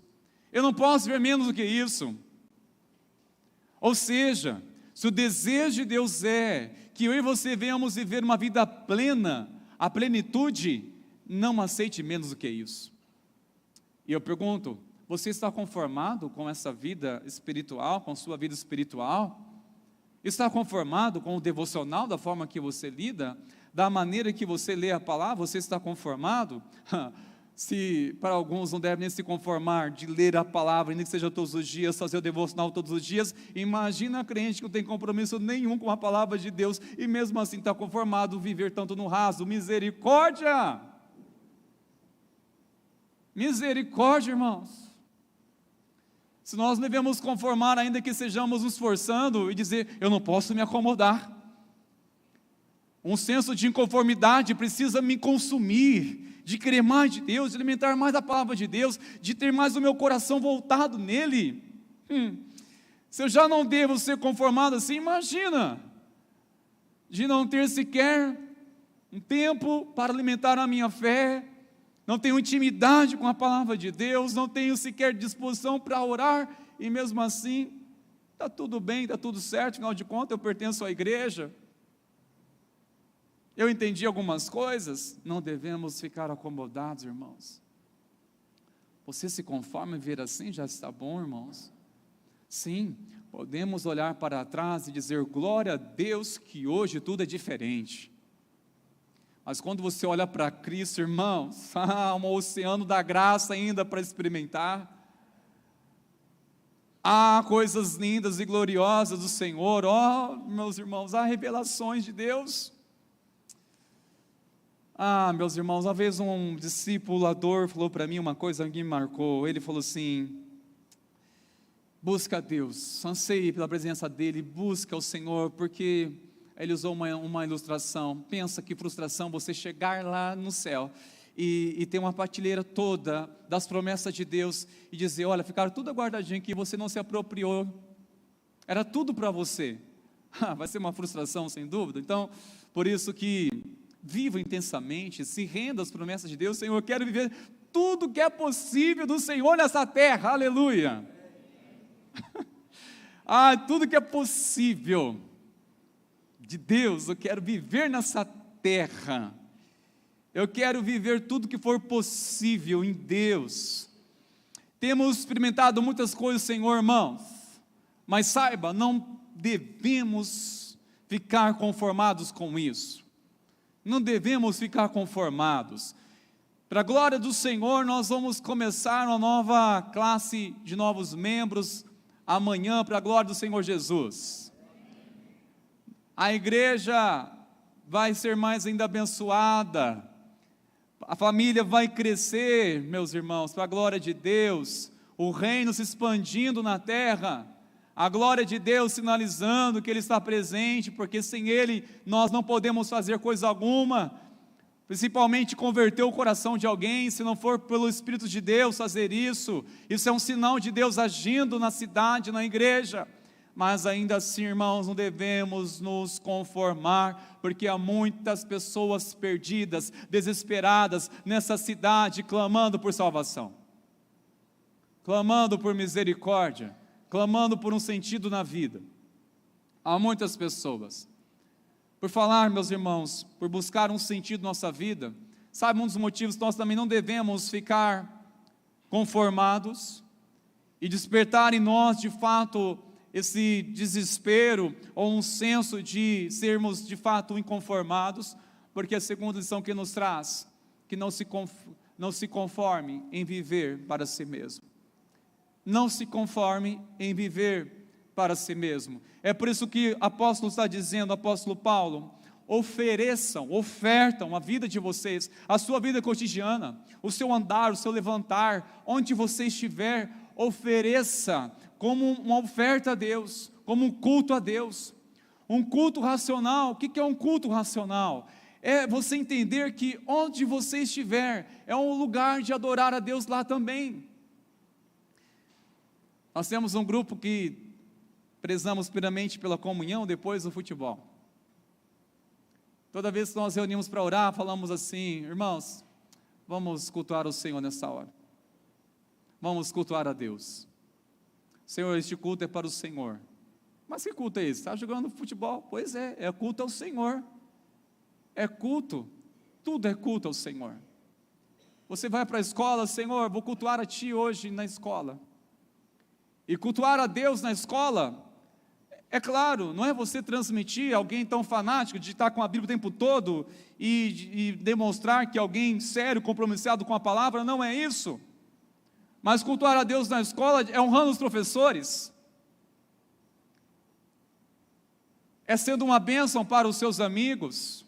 Eu não posso viver menos do que isso. Ou seja, se o desejo de Deus é que eu e você venhamos viver uma vida plena, a plenitude, não aceite menos do que isso. E eu pergunto, você está conformado com essa vida espiritual, com sua vida espiritual? Está conformado com o devocional, da forma que você lida, da maneira que você lê a palavra? Você está conformado? Se para alguns não devem nem se conformar de ler a palavra, nem que seja todos os dias, fazer o devocional todos os dias, imagina a crente que não tem compromisso nenhum com a palavra de Deus, e mesmo assim está conformado viver tanto no raso. Misericórdia! Misericórdia, irmãos! Se nós devemos conformar, ainda que sejamos nos esforçando, e dizer, eu não posso me acomodar. Um senso de inconformidade precisa me consumir, de querer mais de Deus, de alimentar mais da palavra de Deus, de ter mais o meu coração voltado nele. Se eu já não devo ser conformado assim, imagina, de não ter sequer um tempo para alimentar a minha fé, não tenho intimidade com a palavra de Deus, não tenho sequer disposição para orar, e mesmo assim, está tudo bem, está tudo certo, afinal de contas eu pertenço à igreja, eu entendi algumas coisas. Não devemos ficar acomodados, irmãos. Você se conforma em ver assim, já está bom, irmãos? Sim, podemos olhar para trás e dizer, glória a Deus que hoje tudo é diferente. Mas quando você olha para Cristo, irmãos, há um oceano da graça ainda para experimentar. Há coisas lindas e gloriosas do Senhor, meus irmãos, há revelações de Deus. Meus irmãos, uma vez um discipulador falou para mim uma coisa que me marcou. Ele falou assim, busca a Deus, anseie pela presença dEle, busca o Senhor, porque ele usou uma ilustração. Pensa que frustração você chegar lá no céu e ter uma prateleira toda das promessas de Deus e dizer, olha, ficaram tudo guardadinho aqui, você não se apropriou, era tudo para você. Vai ser uma frustração sem dúvida. Então, por isso que viva intensamente, se renda às promessas de Deus. Senhor, eu quero viver tudo que é possível do Senhor nessa terra, aleluia. Tudo que é possível de Deus, eu quero viver nessa terra, eu quero viver tudo que for possível em Deus. Temos experimentado muitas coisas, Senhor, irmãos, mas saiba, não devemos ficar conformados com isso. Não devemos ficar conformados. Para a glória do Senhor, nós vamos começar uma nova classe de novos membros amanhã, para a glória do Senhor Jesus. A igreja vai ser mais ainda abençoada, a família vai crescer, meus irmãos, para a glória de Deus, o reino se expandindo na terra, a glória de Deus sinalizando que Ele está presente, porque sem Ele nós não podemos fazer coisa alguma, principalmente converter o coração de alguém. Se não for pelo Espírito de Deus fazer isso, isso é um sinal de Deus agindo na cidade, na igreja. Mas ainda assim, irmãos, não devemos nos conformar, porque há muitas pessoas perdidas, desesperadas nessa cidade, clamando por salvação, clamando por misericórdia, clamando por um sentido na vida. Há muitas pessoas. Por falar, meus irmãos, por buscar um sentido na nossa vida, sabe um dos motivos que nós também não devemos ficar conformados e despertar em nós, de fato, esse desespero ou um senso de sermos, de fato, inconformados, porque a segunda lição que nos traz, que não se conforme em viver para si mesmo. Não se conforme em viver para si mesmo. É por isso que o apóstolo está dizendo, o apóstolo Paulo, ofertam a vida de vocês, a sua vida cotidiana, o seu andar, o seu levantar, onde você estiver, ofereça como uma oferta a Deus, como um culto a Deus. Um culto racional. O que é um culto racional? É você entender que onde você estiver, é um lugar de adorar a Deus lá também. Nós temos um grupo que prezamos primeiramente pela comunhão, depois do futebol. Toda vez que nós reunimos para orar, falamos assim: irmãos, vamos cultuar o Senhor nessa hora. Vamos cultuar a Deus. Senhor, este culto é para o Senhor. Mas que culto é esse? Está jogando futebol? Pois é culto ao Senhor. É culto, tudo é culto ao Senhor. Você vai para a escola: Senhor, vou cultuar a Ti hoje na escola. E cultuar a Deus na escola, é claro, não é você transmitir alguém tão fanático de estar com a Bíblia o tempo todo e demonstrar que alguém sério, compromissado com a palavra, não é isso. Mas cultuar a Deus na escola é honrando os professores, é sendo uma bênção para os seus amigos,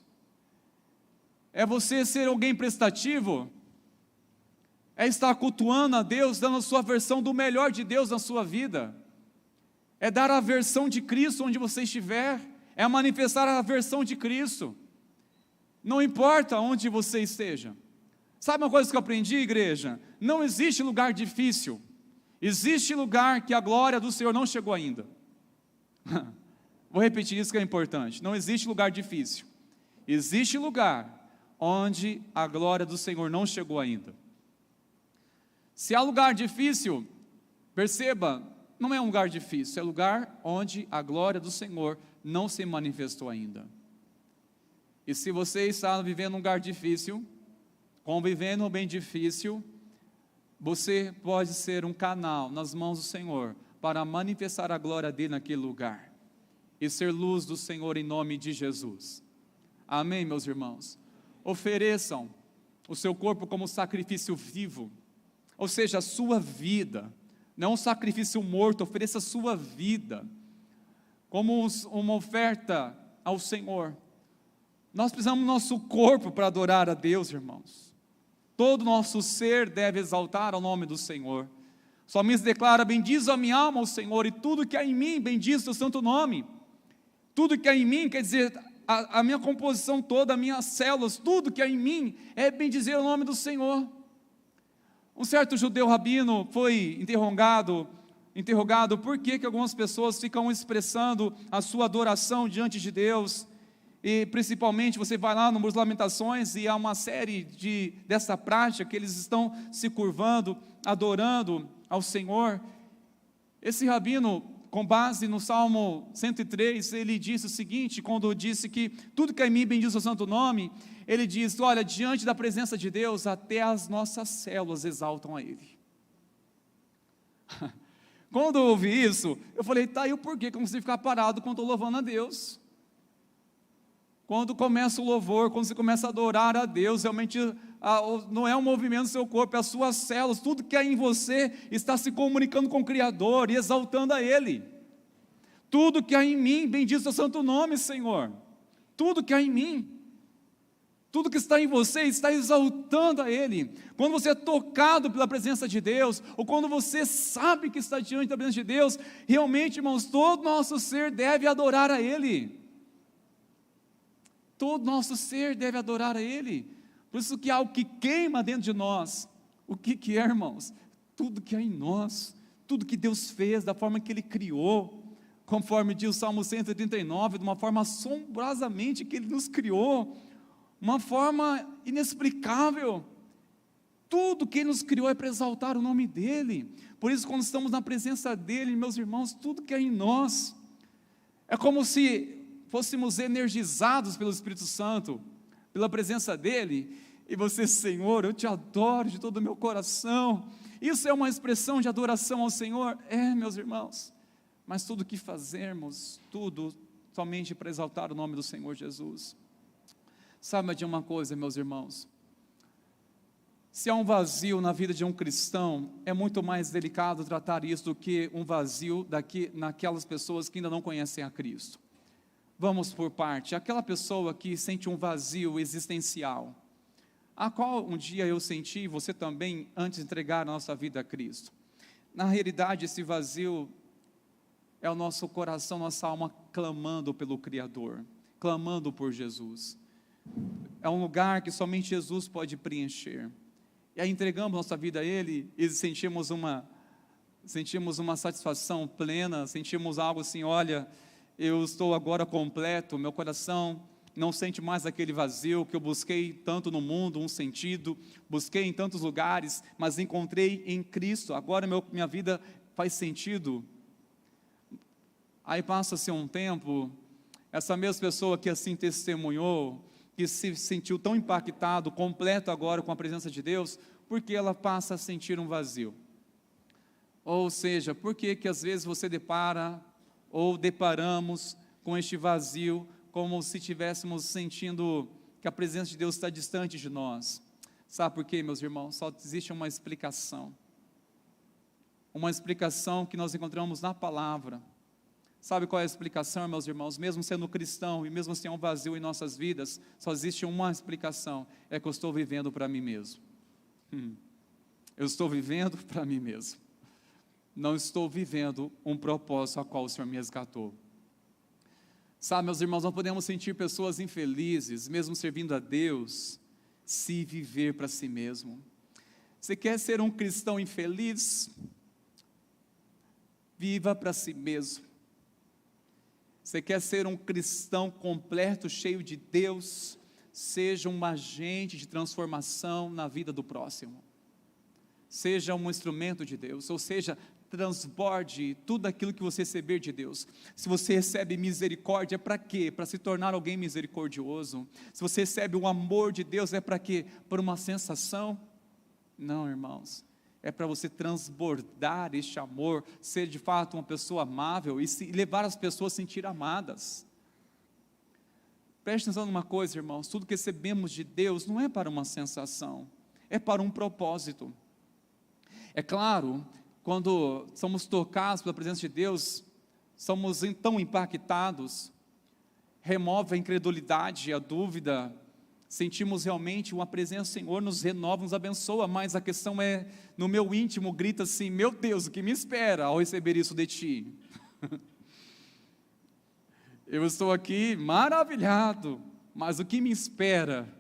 é você ser alguém prestativo, é estar cultuando a Deus, dando a sua versão do melhor de Deus na sua vida, é dar a versão de Cristo onde você estiver, é manifestar a versão de Cristo, não importa onde você esteja. Sabe uma coisa que eu aprendi, igreja? Não existe lugar difícil, existe lugar que a glória do Senhor não chegou ainda. Vou repetir isso que é importante: não existe lugar difícil, existe lugar onde a glória do Senhor não chegou ainda. Se há lugar difícil, perceba, não é um lugar difícil, é lugar onde a glória do Senhor não se manifestou ainda. E se você está vivendo um lugar difícil, convivendo um bem difícil, você pode ser um canal nas mãos do Senhor para manifestar a glória dele naquele lugar e ser luz do Senhor em nome de Jesus. Amém, meus irmãos? Ofereçam o seu corpo como sacrifício vivo, ou seja, a sua vida, não um sacrifício morto. Ofereça a sua vida como uma oferta ao Senhor. Nós precisamos do nosso corpo para adorar a Deus, irmãos. Todo o nosso ser deve exaltar o nome do Senhor. O salmista declara: bendiz a minha alma ao Senhor, e tudo que há em mim bendiz o seu santo nome. Tudo que há em mim, quer dizer, a minha composição toda, as minhas células, tudo que há em mim é bendizer o nome do Senhor. Um certo judeu rabino foi interrogado por que algumas pessoas ficam expressando a sua adoração diante de Deus, e principalmente você vai lá no Muro das Lamentações e há uma série dessa prática que eles estão se curvando, adorando ao Senhor. Esse rabino, com base no Salmo 103, ele disse o seguinte, quando disse que tudo que é em mim bendiz o santo nome, ele diz: olha, diante da presença de Deus, até as nossas células exaltam a Ele. Quando eu ouvi isso, eu falei: tá, e o porquê que eu não consigo ficar parado quando estou louvando a Deus? Quando começa o louvor, quando você começa a adorar a Deus, realmente não é um movimento do seu corpo, é as suas células, tudo que há em você está se comunicando com o Criador e exaltando a Ele. Tudo que há em mim bendiz o seu santo nome, Senhor. Tudo que há em mim, tudo que está em você está exaltando a Ele. Quando você é tocado pela presença de Deus, ou quando você sabe que está diante da presença de Deus, realmente, irmãos, todo o nosso ser deve adorar a Ele. Todo nosso ser deve adorar a Ele. Por isso que há algo que queima dentro de nós. O que é, irmãos? Tudo que há em nós, tudo que Deus fez, da forma que Ele criou, conforme diz o Salmo 139, de uma forma assombrosamente que Ele nos criou, uma forma inexplicável. Tudo que Ele nos criou é para exaltar o nome dEle. Por isso, quando estamos na presença dEle, meus irmãos, tudo que há em nós, é como se fôssemos energizados pelo Espírito Santo, pela presença dEle, e você: Senhor, eu te adoro de todo o meu coração. Isso é uma expressão de adoração ao Senhor? É, meus irmãos, mas tudo que fazermos, tudo somente para exaltar o nome do Senhor Jesus. Sabe de uma coisa, meus irmãos? Se há um vazio na vida de um cristão, é muito mais delicado tratar isso do que um vazio naquelas pessoas que ainda não conhecem a Cristo. Vamos por parte. Aquela pessoa que sente um vazio existencial, a qual um dia eu senti, você também, antes de entregar a nossa vida a Cristo. Na realidade, esse vazio é o nosso coração, nossa alma clamando pelo Criador, clamando por Jesus. É um lugar que somente Jesus pode preencher. E aí entregamos nossa vida a Ele e sentimos uma satisfação plena, sentimos algo assim, olha, eu estou agora completo, meu coração não sente mais aquele vazio que eu busquei tanto no mundo, um sentido, busquei em tantos lugares, mas encontrei em Cristo, agora minha vida faz sentido. Aí passa-se um tempo, essa mesma pessoa que assim testemunhou, que se sentiu tão impactado, completo agora com a presença de Deus, porque ela passa a sentir um vazio. Ou seja, por que às vezes você depara ou deparamos com este vazio, como se estivéssemos sentindo que a presença de Deus está distante de nós? Sabe por quê, meus irmãos? Só existe uma explicação que nós encontramos na palavra. Sabe qual é a explicação, meus irmãos? Mesmo sendo cristão e mesmo sem um vazio em nossas vidas, só existe uma explicação, é que eu estou vivendo para mim mesmo. Eu estou vivendo para mim mesmo. Não estou vivendo um propósito a qual o Senhor me resgatou. Sabe, meus irmãos, não podemos sentir pessoas infelizes, mesmo servindo a Deus, se viver para si mesmo. Você quer ser um cristão infeliz? Viva para si mesmo. Você quer ser um cristão completo, cheio de Deus? Seja um agente de transformação na vida do próximo. Seja um instrumento de Deus, ou seja, transborde tudo aquilo que você receber de Deus. Se você recebe misericórdia, é para quê? Para se tornar alguém misericordioso. Se você recebe o amor de Deus, é para quê? Por uma sensação? Não, irmãos. É para você transbordar este amor, ser de fato uma pessoa amável e levar as pessoas a se sentir amadas. Preste atenção numa coisa, irmãos, tudo que recebemos de Deus não é para uma sensação, é para um propósito. É claro, quando somos tocados pela presença de Deus, somos então impactados, remove a incredulidade, a dúvida, sentimos realmente uma presença do Senhor, nos renova, nos abençoa, mas a questão é, no meu íntimo, grita assim, meu Deus, o que me espera ao receber isso de Ti? Eu estou aqui maravilhado, mas o que me espera?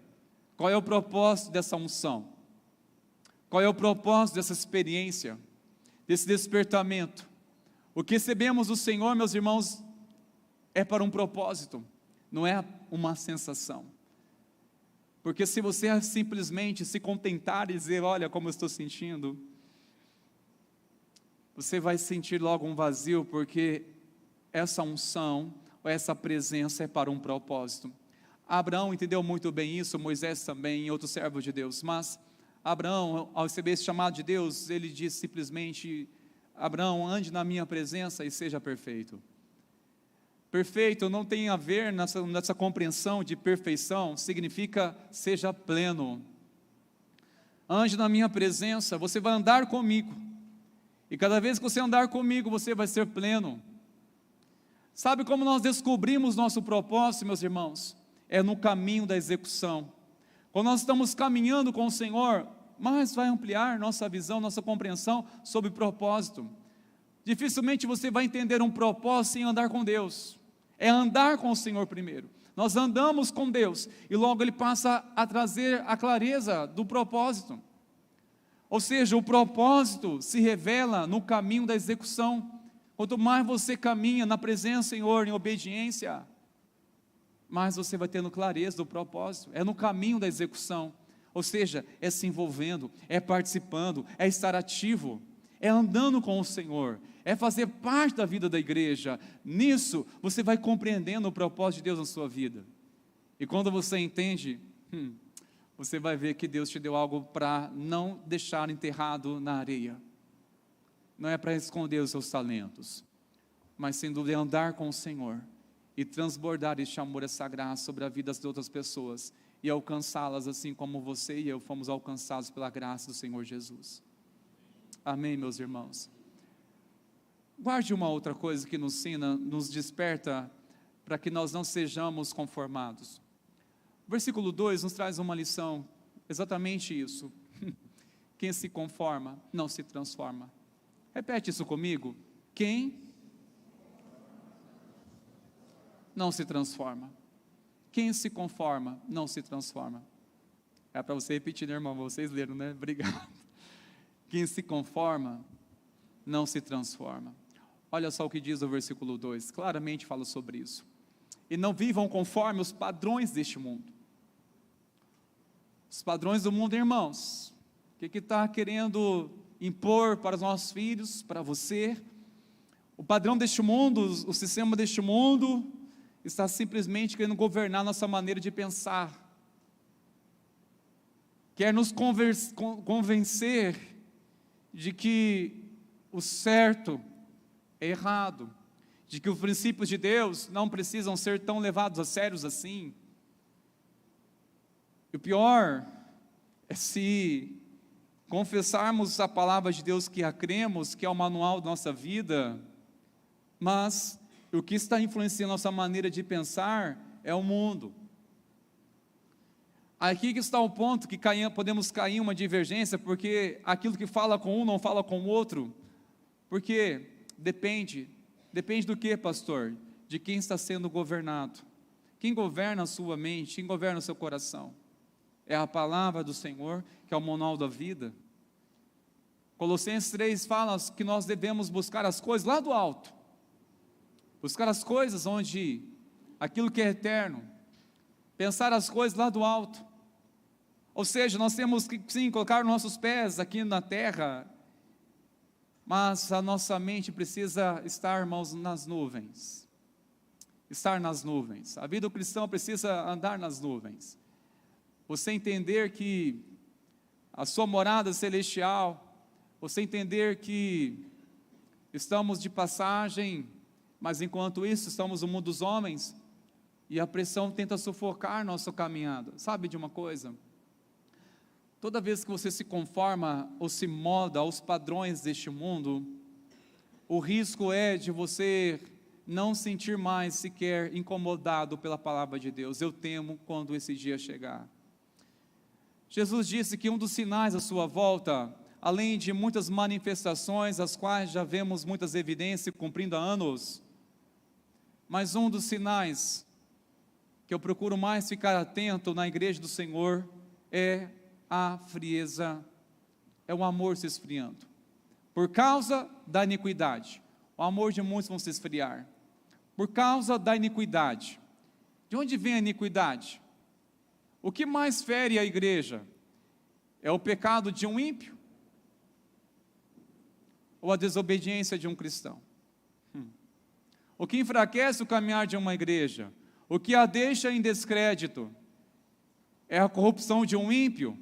Qual é o propósito dessa unção? Qual é o propósito dessa experiência? Desse despertamento? O que recebemos do Senhor, meus irmãos, é para um propósito, não é uma sensação. Porque se você simplesmente se contentar e dizer, olha como eu estou sentindo, você vai sentir logo um vazio, porque essa unção, ou essa presença é para um propósito. Abraão entendeu muito bem isso, Moisés também, e outros servos de Deus, mas Abraão, ao receber esse chamado de Deus, ele disse simplesmente, Abraão, ande na minha presença e seja perfeito. Perfeito não tem a ver nessa compreensão de perfeição, significa seja pleno. Ande na minha presença, você vai andar comigo, e cada vez que você andar comigo, você vai ser pleno. Sabe como nós descobrimos nosso propósito, meus irmãos? É no caminho da execução. Quando nós estamos caminhando com o Senhor, mais vai ampliar nossa visão, nossa compreensão sobre propósito. Dificilmente você vai entender um propósito sem andar com Deus. É andar com o Senhor primeiro. Nós andamos com Deus e logo Ele passa a trazer a clareza do propósito. Ou seja, o propósito se revela no caminho da execução. Quanto mais você caminha na presença do Senhor, em obediência, mais você vai tendo clareza do propósito. É no caminho da execução. Ou seja, é se envolvendo, é participando, é estar ativo, é andando com o Senhor, é fazer parte da vida da igreja. Nisso, você vai compreendendo o propósito de Deus na sua vida. E quando você entende, você vai ver que Deus te deu algo para não deixar enterrado na areia. Não é para esconder os seus talentos, mas sem dúvida é andar com o Senhor e transbordar este amor, essa graça sobre a vida das outras pessoas e alcançá-las assim como você e eu fomos alcançados pela graça do Senhor Jesus. Amém, meus irmãos? Guarde uma outra coisa que nos ensina, nos desperta para que nós não sejamos conformados. O versículo 2 nos traz uma lição, exatamente isso. Quem se conforma não se transforma. Repete isso comigo. Quem não se transforma. Quem se conforma não se transforma. É para você repetir, né, irmão? Vocês leram, né? Obrigado. Quem se conforma não se transforma. Olha só o que diz o versículo 2, claramente fala sobre isso. E não vivam conforme os padrões deste mundo. Os padrões do mundo, irmãos. O que está querendo impor para os nossos filhos, para você? O padrão deste mundo, o sistema deste mundo, está simplesmente querendo governar nossa maneira de pensar. Quer nos convencer de que o certo é errado, de que os princípios de Deus não precisam ser tão levados a sérios assim. E o pior é se confessarmos a palavra de Deus que a cremos, que é o manual da nossa vida, mas o que está influenciando a nossa maneira de pensar é o mundo. Aqui que está o ponto que podemos cair em uma divergência, porque aquilo que fala com um não fala com o outro, porque depende do que, pastor? De quem está sendo governado. Quem governa a sua mente, quem governa o seu coração? É a palavra do Senhor, que é o manual da vida. Colossenses 3 fala que nós devemos buscar as coisas lá do alto, buscar as coisas onde, aquilo que é eterno, pensar as coisas lá do alto. Ou seja, nós temos que sim, colocar nossos pés aqui na terra, mas a nossa mente precisa estar, irmãos, nas nuvens. Estar nas nuvens. A vida do cristão precisa andar nas nuvens. Você entender que a sua morada celestial, você entender que estamos de passagem, mas enquanto isso estamos no mundo dos homens, e a pressão tenta sufocar nossa caminhada. Sabe de uma coisa? Toda vez que você se conforma ou se molda aos padrões deste mundo, o risco é de você não sentir mais sequer incomodado pela palavra de Deus. Eu temo quando esse dia chegar. Jesus disse que um dos sinais da sua volta, além de muitas manifestações, as quais já vemos muitas evidências cumprindo há anos, mas um dos sinais que eu procuro mais ficar atento na igreja do Senhor é a frieza, é o amor se esfriando, por causa da iniquidade. O amor de muitos vão se esfriar, por causa da iniquidade. De onde vem a iniquidade? O que mais fere a igreja? É o pecado de um ímpio? Ou a desobediência de um cristão? O que enfraquece o caminhar de uma igreja? O que a deixa em descrédito? É a corrupção de um ímpio?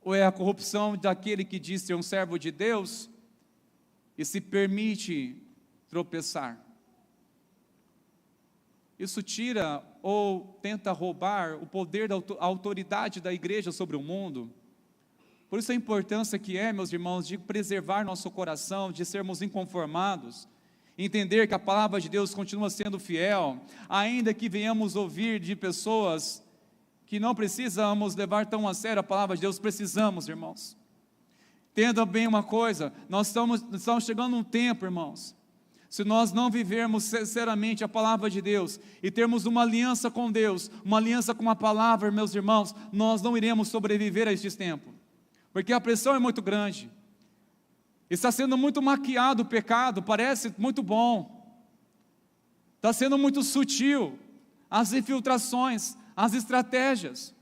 Ou é a corrupção daquele que diz ser um servo de Deus e se permite tropeçar? Isso tira ou tenta roubar o poder da autoridade da igreja sobre o mundo. Por isso a importância que é, meus irmãos, de preservar nosso coração, de sermos inconformados, entender que a palavra de Deus continua sendo fiel, ainda que venhamos ouvir de pessoas que não precisamos levar tão a sério a palavra de Deus. Precisamos, irmãos. Entenda bem uma coisa, nós estamos chegando num tempo, irmãos, se nós não vivermos sinceramente a palavra de Deus, e termos uma aliança com Deus, uma aliança com a palavra, meus irmãos, nós não iremos sobreviver a este tempo, porque a pressão é muito grande, está sendo muito maquiado o pecado, parece muito bom, está sendo muito sutil, as infiltrações, as estratégias.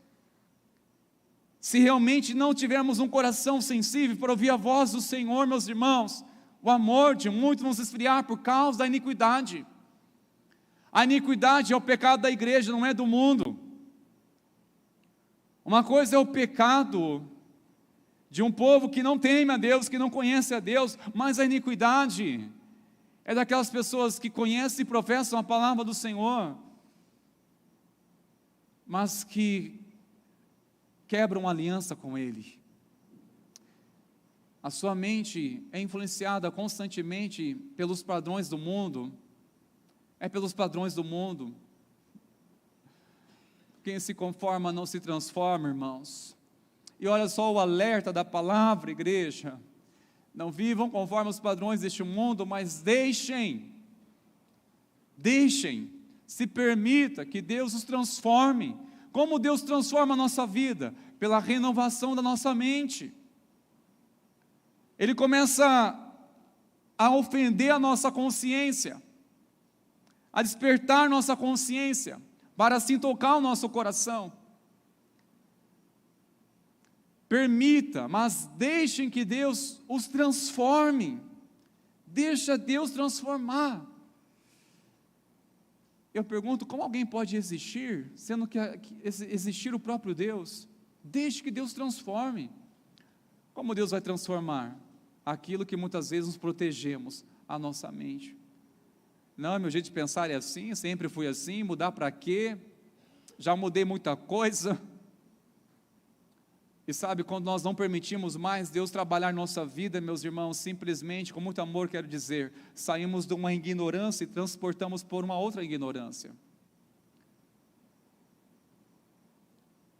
Se realmente não tivermos um coração sensível para ouvir a voz do Senhor, meus irmãos, o amor de muitos vão se esfriar por causa da iniquidade. A iniquidade é o pecado da igreja, não é do mundo. Uma coisa é o pecado de um povo que não teme a Deus, que não conhece a Deus, mas a iniquidade é daquelas pessoas que conhecem e professam a palavra do Senhor, mas que quebram aliança com Ele. A sua mente é influenciada constantemente pelos padrões do mundo, pelos padrões do mundo. Quem se conforma não se transforma, irmãos. E olha só o alerta da palavra, igreja. Não vivam conforme os padrões deste mundo, mas deixem Se permita que Deus os transforme. Como Deus transforma a nossa vida? Pela renovação da nossa mente. Ele começa a ofender a nossa consciência, a despertar nossa consciência, para assim tocar o nosso coração. Permita, mas deixem que Deus os transforme. Deixa Deus transformar. Eu pergunto, como alguém pode existir, sendo que existir o próprio Deus? Deixe que Deus transforme. Como Deus vai transformar? Aquilo que muitas vezes nos protegemos, a nossa mente. Não, meu jeito de pensar é assim, sempre fui assim, mudar para quê? Já mudei muita coisa. E sabe, quando nós não permitimos mais Deus trabalhar nossa vida, meus irmãos, simplesmente, com muito amor quero dizer, saímos de uma ignorância e transportamos por uma outra ignorância.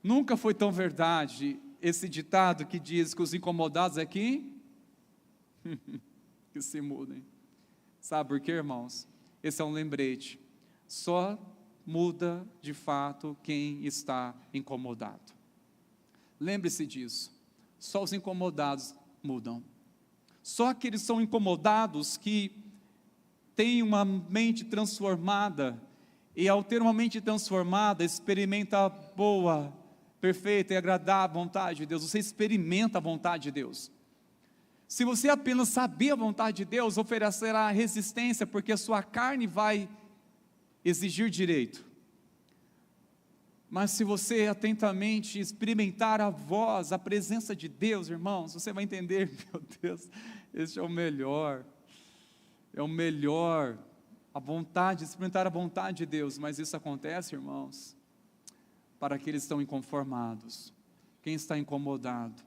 Nunca foi tão verdade esse ditado que diz que os incomodados aqui, que se mudem. Sabe por quê, irmãos? Esse é um lembrete. Só muda de fato quem está incomodado. Lembre-se disso, só os incomodados mudam. Só aqueles que são incomodados que têm uma mente transformada, e ao ter uma mente transformada, experimenta a boa, perfeita e agradável vontade de Deus. Você experimenta a vontade de Deus. Se você apenas saber a vontade de Deus, oferecerá resistência, porque a sua carne vai exigir direito. Mas se você atentamente experimentar a voz, a presença de Deus, irmãos, você vai entender, meu Deus, esse é o melhor, a vontade, experimentar a vontade de Deus. Mas isso acontece, irmãos, para aqueles que estão inconformados, quem está incomodado,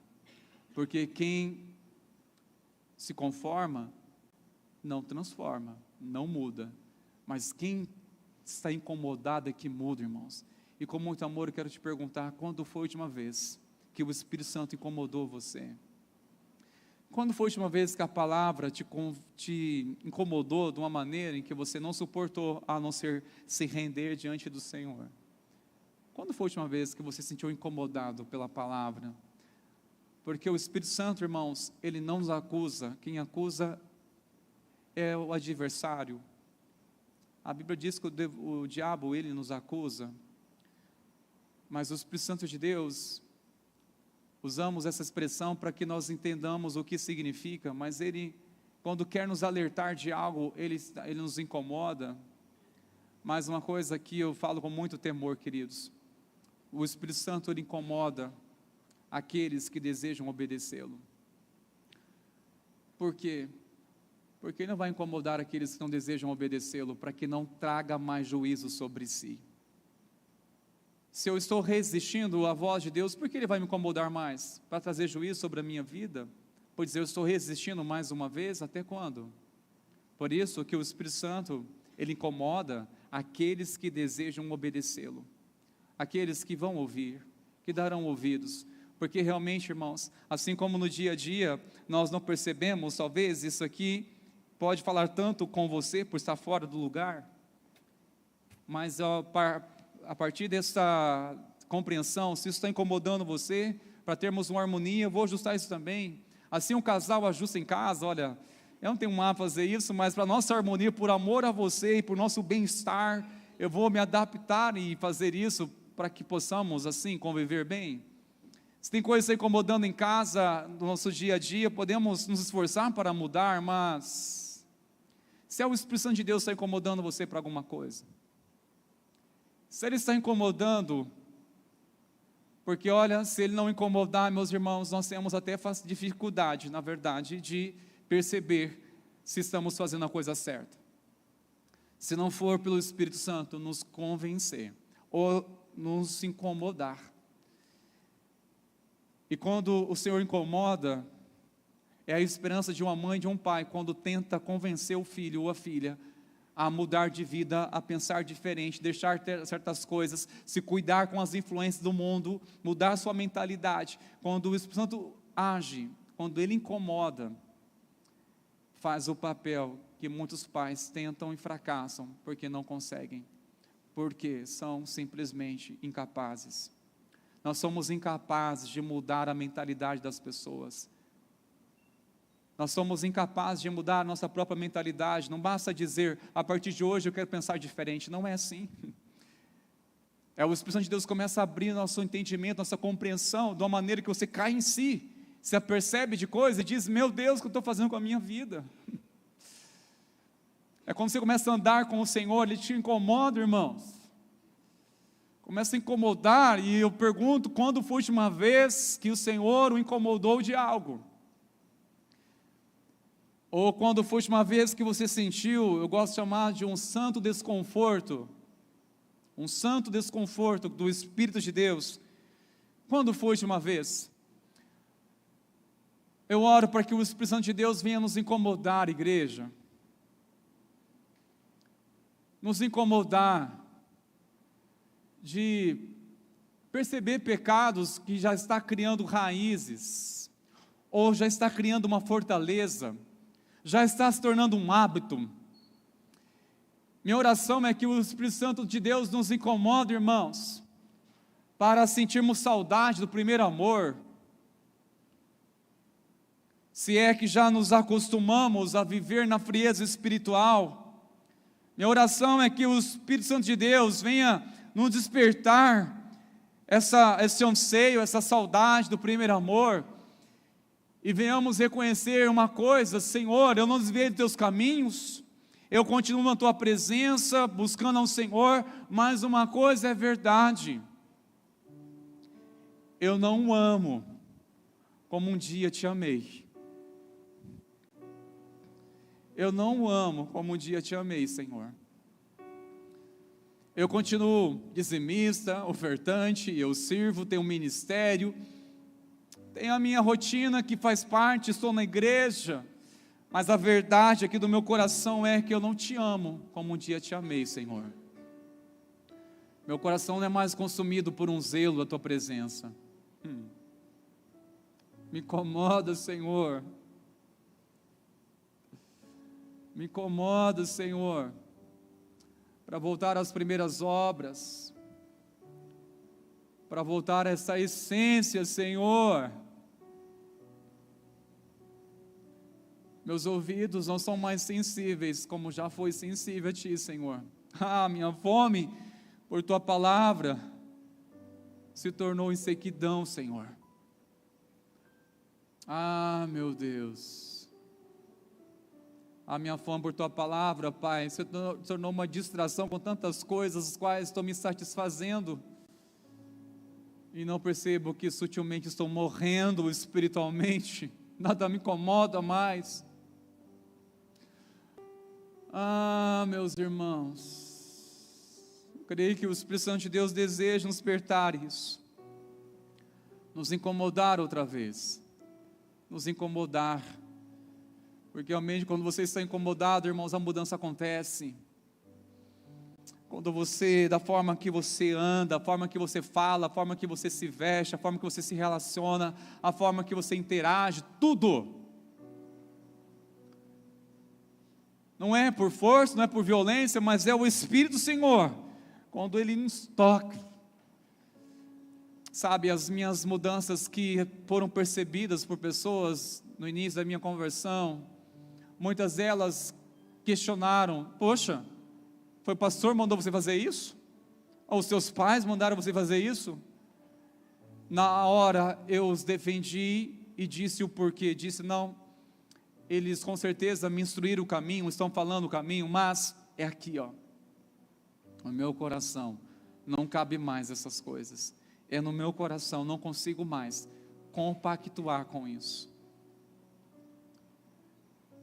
porque quem se conforma, não transforma, não muda, mas quem está incomodado é que muda, irmãos. E com muito amor eu quero te perguntar, quando foi a última vez que o Espírito Santo incomodou você? Quando foi a última vez que a palavra te incomodou de uma maneira em que você não suportou, a não ser se render diante do Senhor? Quando foi a última vez que você se sentiu incomodado pela palavra? Porque o Espírito Santo, irmãos, ele não nos acusa, quem acusa é o adversário. A Bíblia diz que o diabo, ele nos acusa. Mas o Espírito Santo de Deus, usamos essa expressão para que nós entendamos o que significa, mas ele, quando quer nos alertar de algo, ele nos incomoda. Mas uma coisa que eu falo com muito temor, queridos, o Espírito Santo, ele incomoda aqueles que desejam obedecê-lo. Por quê? Porque ele não vai incomodar aqueles que não desejam obedecê-lo, para que não traga mais juízo sobre si. Se eu estou resistindo à voz de Deus, por que Ele vai me incomodar mais? Para trazer juízo sobre a minha vida? Pois eu estou resistindo mais uma vez, até quando? Por isso que o Espírito Santo, ele incomoda aqueles que desejam obedecê-lo, aqueles que vão ouvir, que darão ouvidos, porque realmente, irmãos, assim como no dia a dia, nós não percebemos, talvez isso aqui pode falar tanto com você, por estar fora do lugar, mas a partir dessa compreensão, se isso está incomodando você, para termos uma harmonia, eu vou ajustar isso também. Assim um casal ajusta em casa, olha, eu não tenho mal a fazer isso, mas para nossa harmonia, por amor a você e por nosso bem-estar, eu vou me adaptar e fazer isso para que possamos assim conviver bem. Se tem coisa que está incomodando em casa, no nosso dia a dia, podemos nos esforçar para mudar, mas se é o Espírito Santo de Deus que está incomodando você para alguma coisa, se Ele está incomodando, porque olha, se Ele não incomodar, meus irmãos, nós temos até dificuldade, na verdade, de perceber se estamos fazendo a coisa certa. Se não for pelo Espírito Santo nos convencer, ou nos incomodar. E quando o Senhor incomoda, é a esperança de uma mãe e de um pai, quando tenta convencer o filho ou a filha, a mudar de vida, a pensar diferente, deixar certas coisas, se cuidar com as influências do mundo, mudar sua mentalidade. Quando o Espírito Santo age, quando Ele incomoda, faz o papel que muitos pais tentam e fracassam, porque não conseguem. porque são simplesmente incapazes. Nós somos incapazes de mudar a mentalidade das pessoas. Nós somos incapazes de mudar a nossa própria mentalidade. Não basta dizer, a partir de hoje eu quero pensar diferente. Não é assim. O Espírito Santo de Deus começa a abrir nosso entendimento, nossa compreensão, de uma maneira que você cai em si, se apercebe de coisas e diz, meu Deus, o que eu estou fazendo com a minha vida? É quando você começa a andar com o Senhor, Ele te incomoda, irmãos. Começa a incomodar, e eu pergunto, quando foi a última vez que o Senhor o incomodou de algo? Ou quando foi a última vez que você sentiu, eu gosto de chamar de um santo desconforto do Espírito de Deus? Quando foi a última vez? Eu oro para que o Espírito Santo de Deus venha nos incomodar, igreja. Nos incomodar de perceber pecados que já está criando raízes, ou já está criando uma fortaleza, já está se tornando um hábito. Minha oração é que o Espírito Santo de Deus nos incomode, irmãos, para sentirmos saudade do primeiro amor, se é que já nos acostumamos a viver na frieza espiritual. Minha oração é que o Espírito Santo de Deus venha nos despertar esse anseio, essa saudade do primeiro amor, e venhamos reconhecer uma coisa: Senhor, eu não desviei dos teus caminhos, eu continuo na tua presença, buscando ao Senhor, mas uma coisa é verdade, eu não o amo como um dia te amei. Eu não o amo como um dia te amei, Senhor. Eu continuo dizimista, ofertante, eu sirvo, tenho um ministério, tenho a minha rotina que faz parte, estou na igreja, mas a verdade aqui do meu coração é que eu não te amo como um dia te amei, Senhor. Meu coração não é mais consumido por um zelo da tua presença. Me incomoda, Senhor. Me incomoda, Senhor, para voltar às primeiras obras, para voltar a essa essência, Senhor. Meus ouvidos não são mais sensíveis como já foi sensível a Ti, Senhor. Minha fome por Tua palavra se tornou em sequidão, Senhor. Meu Deus. A minha fome por Tua palavra, Pai, se tornou uma distração com tantas coisas, as quais estou me satisfazendo, e não percebo que sutilmente estou morrendo espiritualmente, nada me incomoda mais. Meus irmãos, eu creio que o Espírito Santo de Deus deseja nos despertar isso, nos incomodar outra vez, nos incomodar, porque realmente quando você está incomodado, irmãos, a mudança acontece. Quando você, da forma que você anda, a forma que você fala, a forma que você se veste, a forma que você se relaciona, a forma que você interage, tudo. Não é por força, não é por violência, mas é o Espírito do Senhor, quando Ele nos toca. Sabe, as minhas mudanças que foram percebidas por pessoas no início da minha conversão, muitas delas questionaram: poxa, foi o pastor que mandou você fazer isso? Ou os seus pais mandaram você fazer isso? Na hora eu os defendi e disse o porquê. Disse: não, eles com certeza me instruíram o caminho, estão falando o caminho, mas é aqui, no meu coração não cabe mais essas coisas. É no meu coração, não consigo mais compactuar com isso.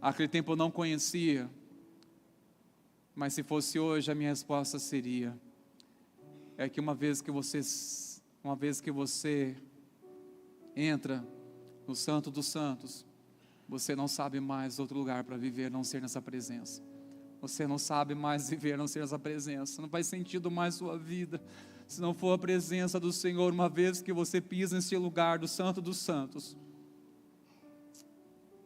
Aquele tempo eu não conhecia, mas se fosse hoje, a minha resposta seria: é que uma vez que você entra no Santo dos Santos, você não sabe mais outro lugar para viver a não ser nessa presença. Você não sabe mais viver a não ser nessa presença. Não faz sentido mais sua vida se não for a presença do Senhor. Uma vez que você pisa nesse lugar do Santo dos Santos,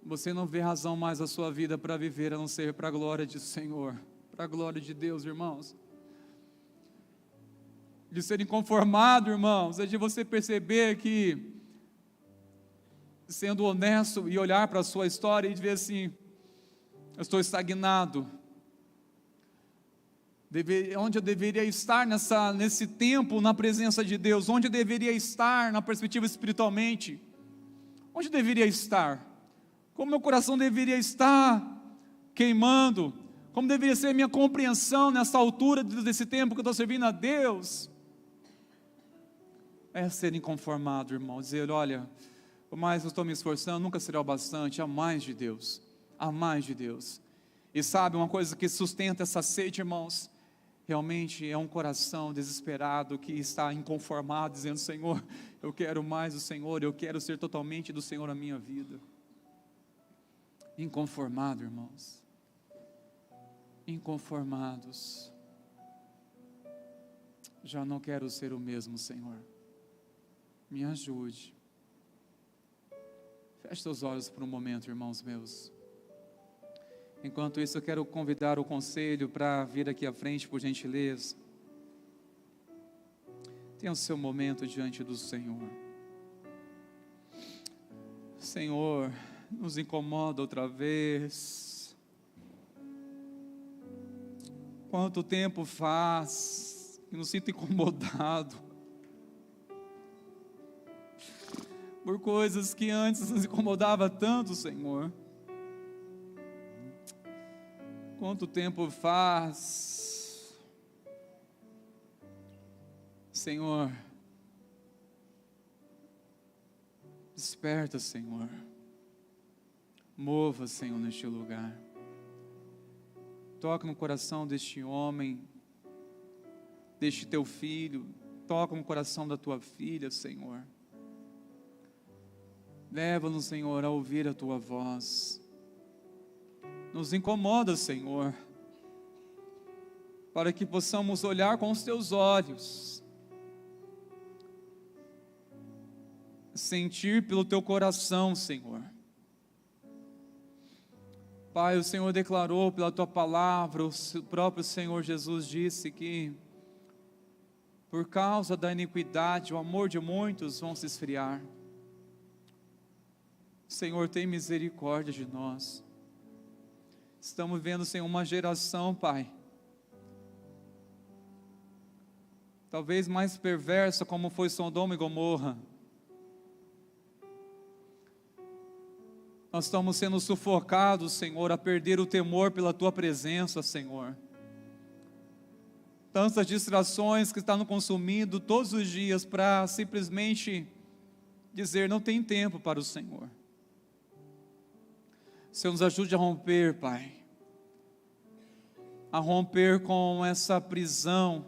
você não vê razão mais a sua vida para viver a não ser para a glória do Senhor, para a glória de Deus, irmãos. de ser inconformado, irmãos, é de você perceber que, sendo honesto e olhar para a sua história e ver assim, eu estou estagnado. Onde eu deveria estar nesse tempo na presença de Deus? Onde eu deveria estar na perspectiva espiritualmente? Onde eu deveria estar? Como meu coração deveria estar queimando? Como deveria ser a minha compreensão nessa altura desse tempo que eu estou servindo a Deus? É ser inconformado, irmão, dizer, olha, por mais eu estou me esforçando, nunca será o bastante, há mais de Deus, há mais de Deus. E sabe, uma coisa que sustenta essa sede, irmãos, realmente é um coração desesperado que está inconformado, dizendo, Senhor, eu quero mais do Senhor, eu quero ser totalmente do Senhor na minha vida. Inconformado, irmãos, inconformados. Já não quero ser o mesmo, Senhor, me ajude. Feche seus olhos por um momento, irmãos meus. Enquanto isso, eu quero convidar o conselho para vir aqui à frente, por gentileza. Tenha o seu momento diante do Senhor. Senhor, nos incomoda outra vez. Quanto tempo faz que nos sinto incomodado por coisas que antes nos incomodava tanto, Senhor. Quanto tempo faz, Senhor, desperta, Senhor, mova, Senhor, neste lugar, toca no coração deste homem, deste teu filho, toca no coração da tua filha, Senhor, leva-nos, Senhor, a ouvir a tua voz. Nos incomoda, Senhor, para que possamos olhar com os teus olhos, sentir pelo teu coração, Senhor. Pai, o Senhor declarou pela tua palavra, o próprio Senhor Jesus disse que, por causa da iniquidade, o amor de muitos vão se esfriar. Senhor, tem misericórdia de nós. Estamos vendo, Senhor, uma geração, Pai, talvez mais perversa como foi Sodoma e Gomorra. Nós estamos sendo sufocados, Senhor, a perder o temor pela Tua presença, Senhor. Tantas distrações que estão nos consumindo todos os dias para simplesmente dizer, não tem tempo para o Senhor. Senhor, nos ajude a romper, Pai, a romper com essa prisão,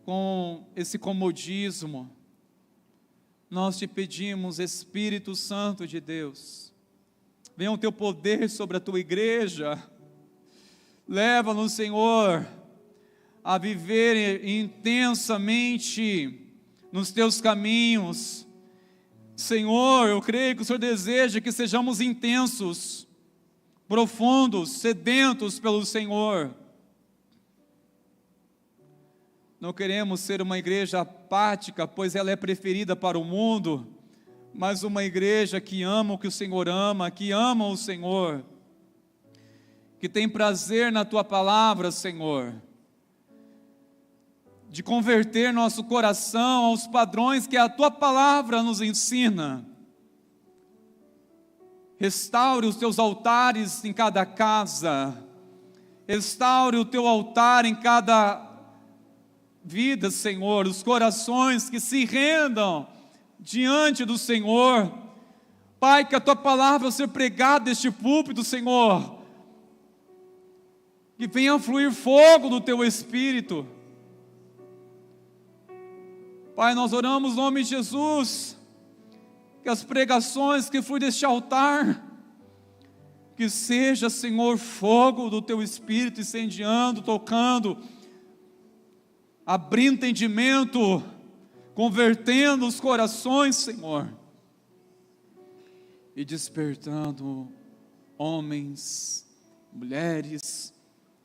com esse comodismo. Nós te pedimos, Espírito Santo de Deus, venha o teu poder sobre a tua igreja, leva-nos, Senhor, a viver intensamente nos teus caminhos. Senhor, eu creio que o Senhor deseja que sejamos intensos, profundos, sedentos pelo Senhor. Não queremos ser uma igreja apática, pois ela é preferida para o mundo, mas uma igreja que ama o que o Senhor ama, que ama o Senhor, que tem prazer na Tua palavra, Senhor, de converter nosso coração aos padrões que a Tua palavra nos ensina. Restaure os Teus altares em cada casa, restaure o Teu altar em cada vida, Senhor, os corações que se rendam diante do Senhor. Pai, que a Tua palavra ao ser pregada neste púlpito, Senhor, que venha fluir fogo do Teu Espírito. Pai, nós oramos no nome de Jesus, que as pregações que fluem deste altar, que seja, Senhor, fogo do Teu Espírito incendiando, tocando, abrindo entendimento, convertendo os corações, Senhor, e despertando homens, mulheres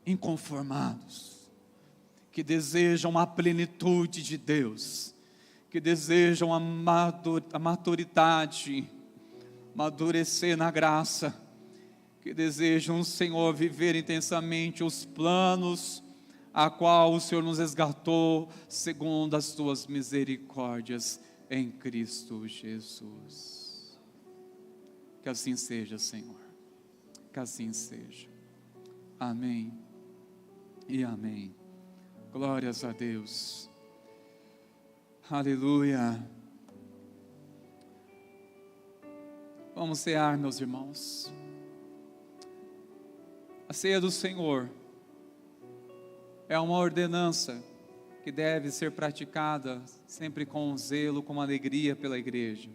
inconformados, que desejam a plenitude de Deus, que desejam a maturidade, amadurecer na graça, que desejam, Senhor, viver intensamente os planos a qual o Senhor nos resgatou segundo as tuas misericórdias em Cristo Jesus. Que assim seja, Senhor, que assim seja. Amém e amém. Glórias a Deus. Aleluia. Vamos cear, meus irmãos. A ceia do Senhor é uma ordenança que deve ser praticada sempre com zelo, com alegria pela igreja.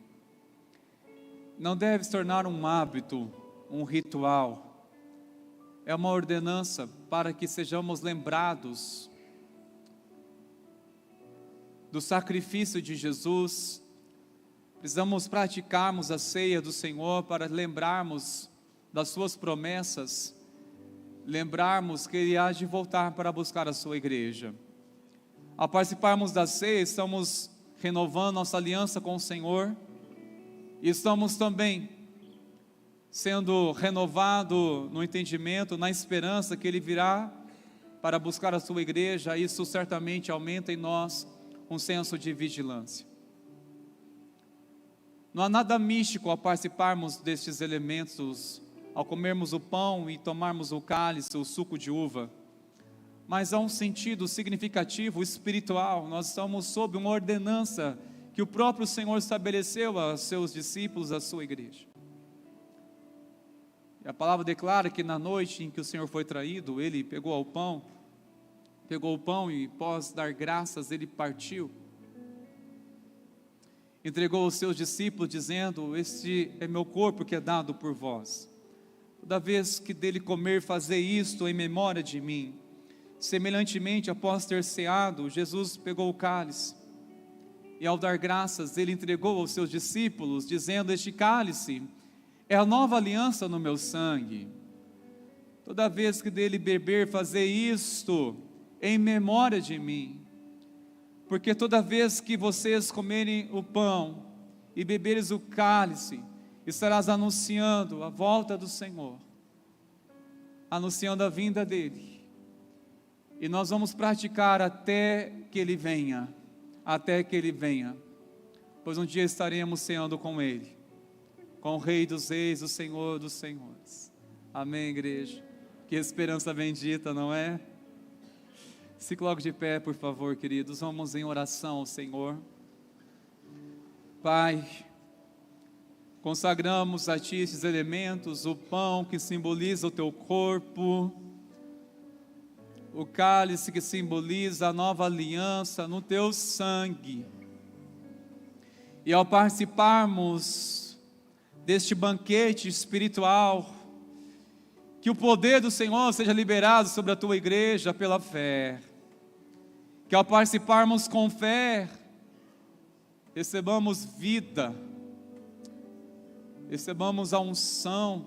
Não deve se tornar um hábito, um ritual. É uma ordenança para que sejamos lembrados do sacrifício de Jesus. Precisamos praticarmos a ceia do Senhor para lembrarmos das suas promessas, lembrarmos que Ele há de voltar para buscar a sua igreja. Ao participarmos da ceia, estamos renovando nossa aliança com o Senhor, e estamos também sendo renovado no entendimento, na esperança que Ele virá para buscar a sua igreja. Isso certamente aumenta em nós um senso de vigilância. Não há nada místico ao participarmos destes elementos, ao comermos o pão e tomarmos o cálice, o suco de uva, mas há um sentido significativo espiritual. Nós estamos sob uma ordenança que o próprio Senhor estabeleceu a seus discípulos, a sua igreja. E a palavra declara que na noite em que o Senhor foi traído, Ele pegou o pão e, após dar graças, Ele partiu, entregou aos seus discípulos, dizendo: este é meu corpo que é dado por vós. Toda vez que dele comer, fazer isto em memória de mim. Semelhantemente, após ter ceado, Jesus pegou o cálice, e ao dar graças, Ele entregou aos seus discípulos, dizendo: este cálice é a nova aliança no meu sangue. Toda vez que dele beber, fazer isto em memória de mim. Porque toda vez que vocês comerem o pão e beberes o cálice, estarás anunciando a volta do Senhor, anunciando a vinda dEle. E nós vamos praticar até que Ele venha, pois um dia estaremos ceando com Ele, com o Rei dos Reis, o Senhor dos Senhores. Amém, igreja? Que esperança bendita, não é? Se coloque de pé, por favor, queridos. Vamos em oração ao Senhor. Pai, consagramos a Ti esses elementos: o pão que simboliza o Teu corpo, o cálice que simboliza a nova aliança no Teu sangue. E ao participarmos deste banquete espiritual, que o poder do Senhor seja liberado sobre a Tua igreja pela fé. Que ao participarmos com fé, recebamos vida, recebamos a unção,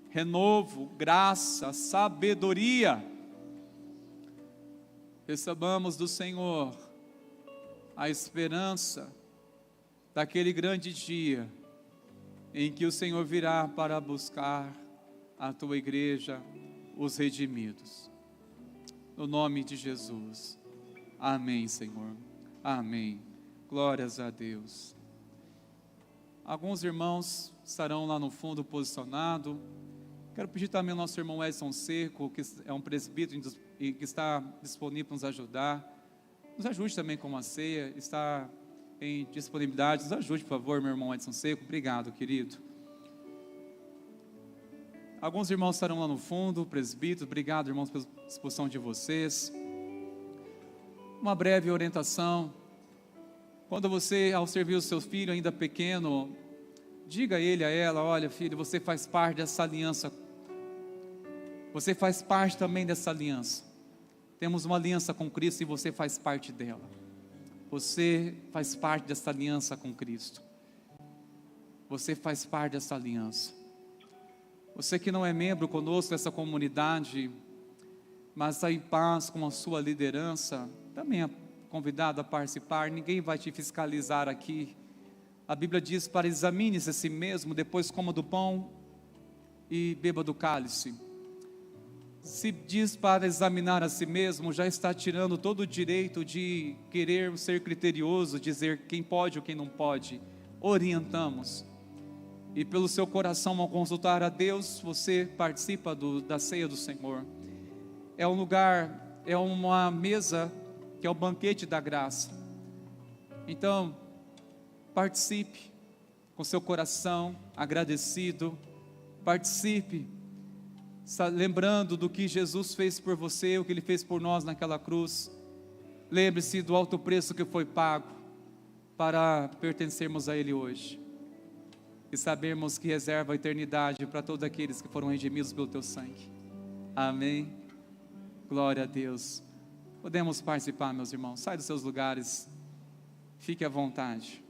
renovo, graça, sabedoria. Recebamos do Senhor a esperança daquele grande dia em que o Senhor virá para buscar a Tua igreja, os redimidos. No nome de Jesus. Amém, Senhor. Amém. Glórias a Deus. Alguns irmãos estarão lá no fundo posicionados. Quero pedir também ao nosso irmão Edson Seco, que é um presbítero e que está disponível para nos ajudar. Nos ajude também com a ceia, está em disponibilidade. Nos ajude, por favor, meu irmão Edson Seco. Obrigado, querido. Alguns irmãos estarão lá no fundo, presbíteros. Obrigado, irmãos, pela disposição de vocês. Uma breve orientação. Quando você, ao servir o seu filho ainda pequeno, diga a ele, a ela: olha, filho, você faz parte dessa aliança. Você faz parte também dessa aliança. Temos uma aliança com Cristo e você faz parte dela. Você faz parte dessa aliança com Cristo. Você faz parte dessa aliança. Você que não é membro conosco dessa comunidade, mas em paz com a sua liderança, também é convidado a participar. Ninguém vai te fiscalizar aqui. A Bíblia diz para examine-se a si mesmo, depois coma do pão e beba do cálice. Se diz para examinar a si mesmo, já está tirando todo o direito de querer ser criterioso, dizer quem pode ou quem não pode. Orientamos. E pelo seu coração, ao consultar a Deus, você participa da ceia do Senhor. É um lugar, é uma mesa que é o banquete da graça. Então, participe com seu coração agradecido, participe lembrando do que Jesus fez por você, o que Ele fez por nós naquela cruz. Lembre-se do alto preço que foi pago para pertencermos a Ele hoje, e sabermos que reserva a eternidade para todos aqueles que foram redimidos pelo Teu sangue. Amém. Glória a Deus. Podemos participar, meus irmãos. Sai dos seus lugares, fique à vontade.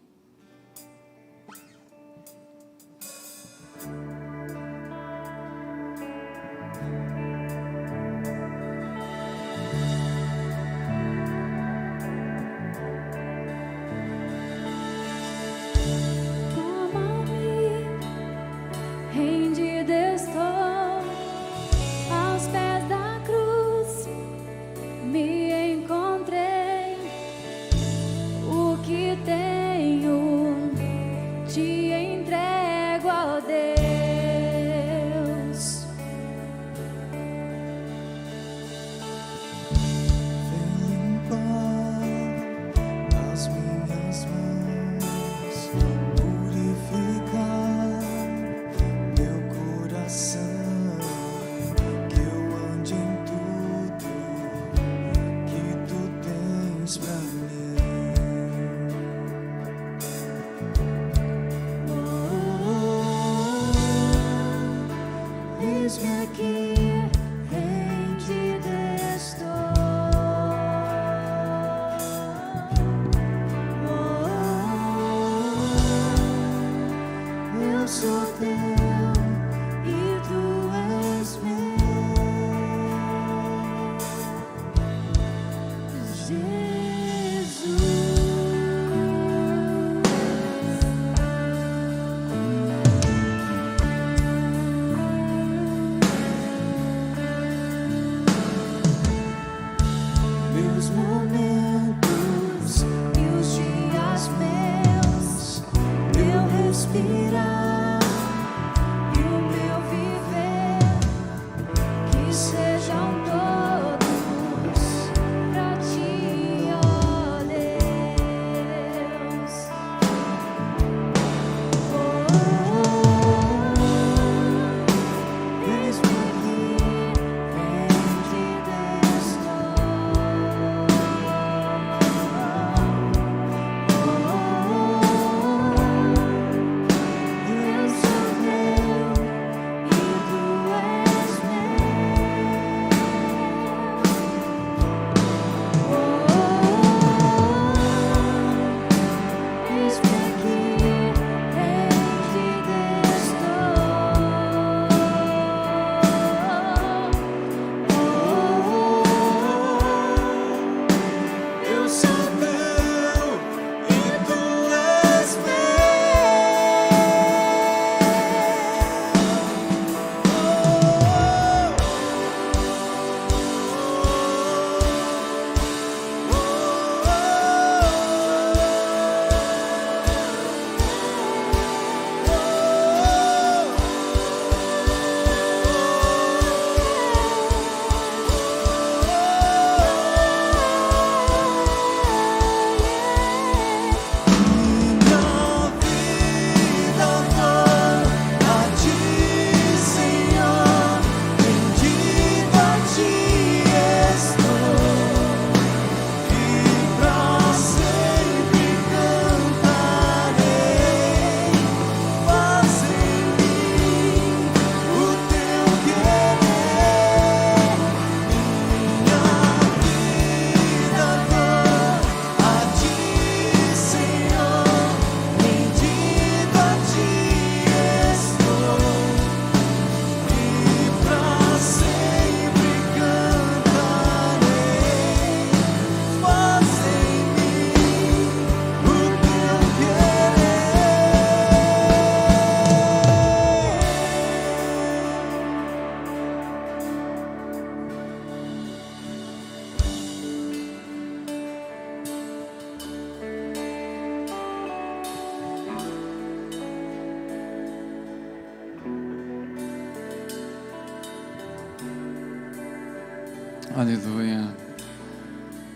Aleluia.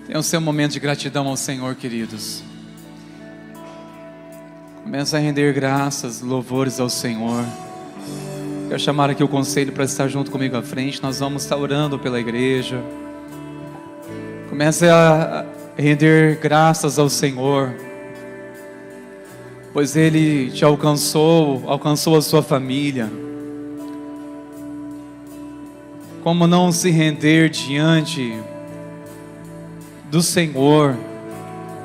Tenha o seu momento de gratidão ao Senhor, queridos. Começa a render graças, louvores ao Senhor. Quero chamar aqui o conselho para estar junto comigo à frente. Nós vamos estar orando pela igreja. Comece a render graças ao Senhor, pois Ele te alcançou a sua família. Como não se render diante do Senhor,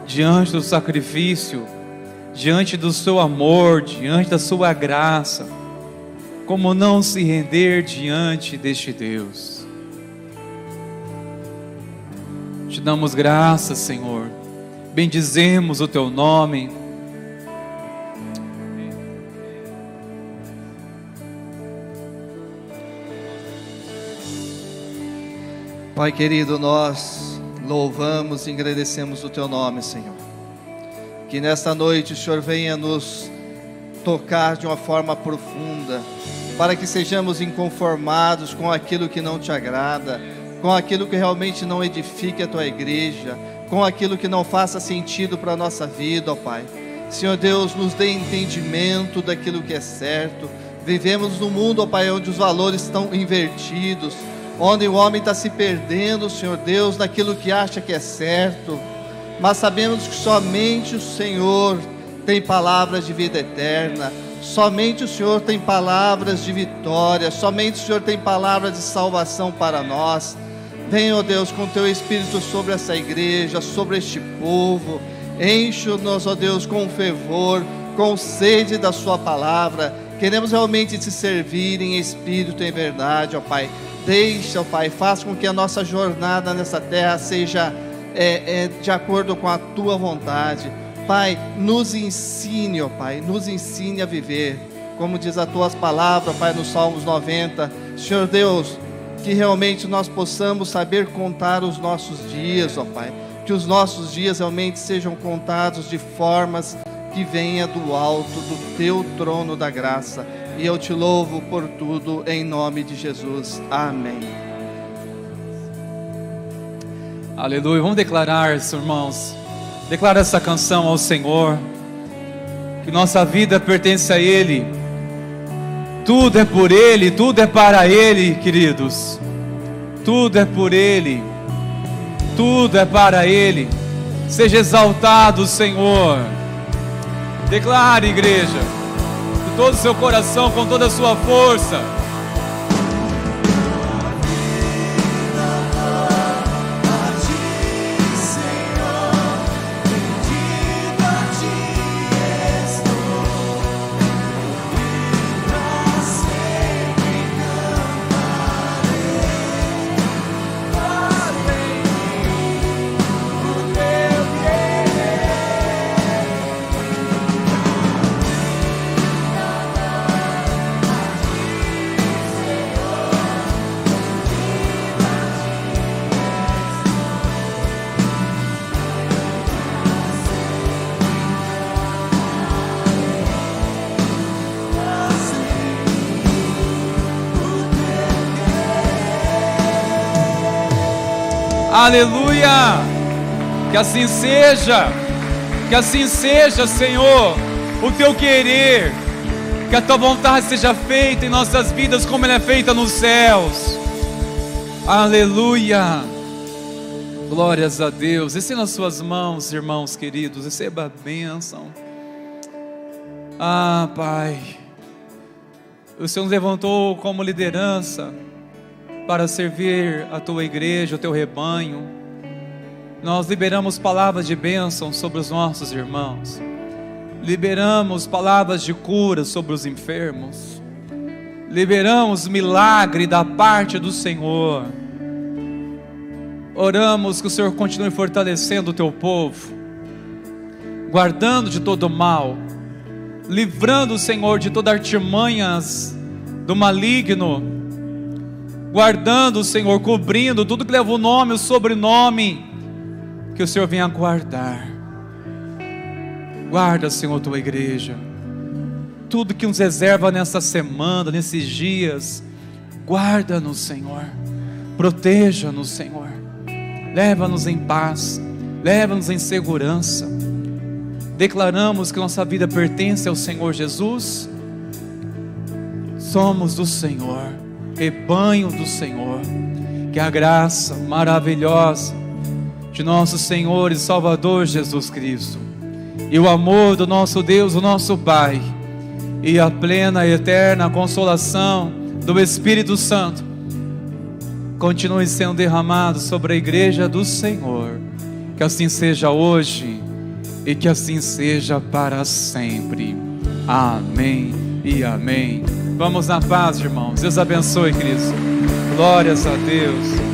diante do sacrifício, diante do seu amor, diante da sua graça? Como não se render diante deste Deus? Te damos graças, Senhor, bendizemos o Teu nome.
Pai querido, nós louvamos e agradecemos o Teu nome, Senhor. Que nesta noite o Senhor venha nos tocar de uma forma profunda, para que sejamos inconformados com aquilo que não Te agrada, com aquilo que realmente não edifique a Tua igreja, com aquilo que não faça sentido para a nossa vida, ó Pai. Senhor Deus, nos dê entendimento daquilo que é certo. Vivemos num mundo, ó Pai, onde os valores estão invertidos, onde o homem está se perdendo, Senhor Deus, naquilo que acha que é certo. Mas sabemos que somente o Senhor tem palavras de vida eterna, somente o Senhor tem palavras de vitória, somente o Senhor tem palavras de salvação para nós. Venha, ó Deus, com Teu Espírito sobre essa igreja, sobre este povo. Enche-nos, ó Deus, com fervor, com sede da Sua palavra. Queremos realmente Te servir em espírito e em verdade, ó Pai. Deixa, ó Pai, faça com que a nossa jornada nessa terra seja de acordo com a Tua vontade. Pai, nos ensine, ó Pai, nos ensine a viver, como diz as Tuas palavras, Pai, no Salmos 90. Senhor Deus, que realmente nós possamos saber contar os nossos dias, ó Pai. Que os nossos dias realmente sejam contados de formas que venha do alto, do Teu trono da graça. E eu Te louvo por tudo, em nome de Jesus. Amém.
Aleluia. Vamos declarar isso, irmãos. Declara essa canção ao Senhor, que nossa vida pertence a Ele. Tudo é por Ele, tudo é para Ele, queridos. Tudo é por Ele, tudo é para Ele. Seja exaltado, Senhor. Declare, igreja, de todo o seu coração, com toda a sua força. Aleluia, que assim seja, Senhor, o Teu querer, que a Tua vontade seja feita em nossas vidas como ela é feita nos céus. Aleluia, glórias a Deus. Estenda nas suas mãos, irmãos queridos, receba a bênção. Ah, Pai, o Senhor nos levantou como liderança para servir a Tua igreja, o Teu rebanho. Nós liberamos palavras de bênção sobre os nossos irmãos. Liberamos palavras de cura sobre os enfermos. Liberamos milagre da parte do Senhor. Oramos que o Senhor continue fortalecendo o Teu povo, guardando de todo mal, livrando o Senhor de todas artimanhas do maligno, guardando o Senhor, cobrindo tudo que leva o nome, o sobrenome, que o Senhor venha guardar. Guarda, Senhor, Tua igreja, tudo que nos reserva nessa semana, nesses dias, guarda-nos, Senhor, Proteja-nos, Senhor. Leva-nos em paz, leva-nos em segurança. Declaramos que nossa vida pertence ao Senhor Jesus. Somos do Senhor, rebanho do Senhor. Que a graça maravilhosa de nosso Senhor e Salvador Jesus Cristo, e o amor do nosso Deus, o nosso Pai, e a plena e eterna consolação do Espírito Santo continue sendo derramado sobre a igreja do Senhor. Que assim seja hoje e que assim seja para sempre. Amém e amém. Vamos na paz, irmãos. Deus abençoe, Cristo. Glórias a Deus.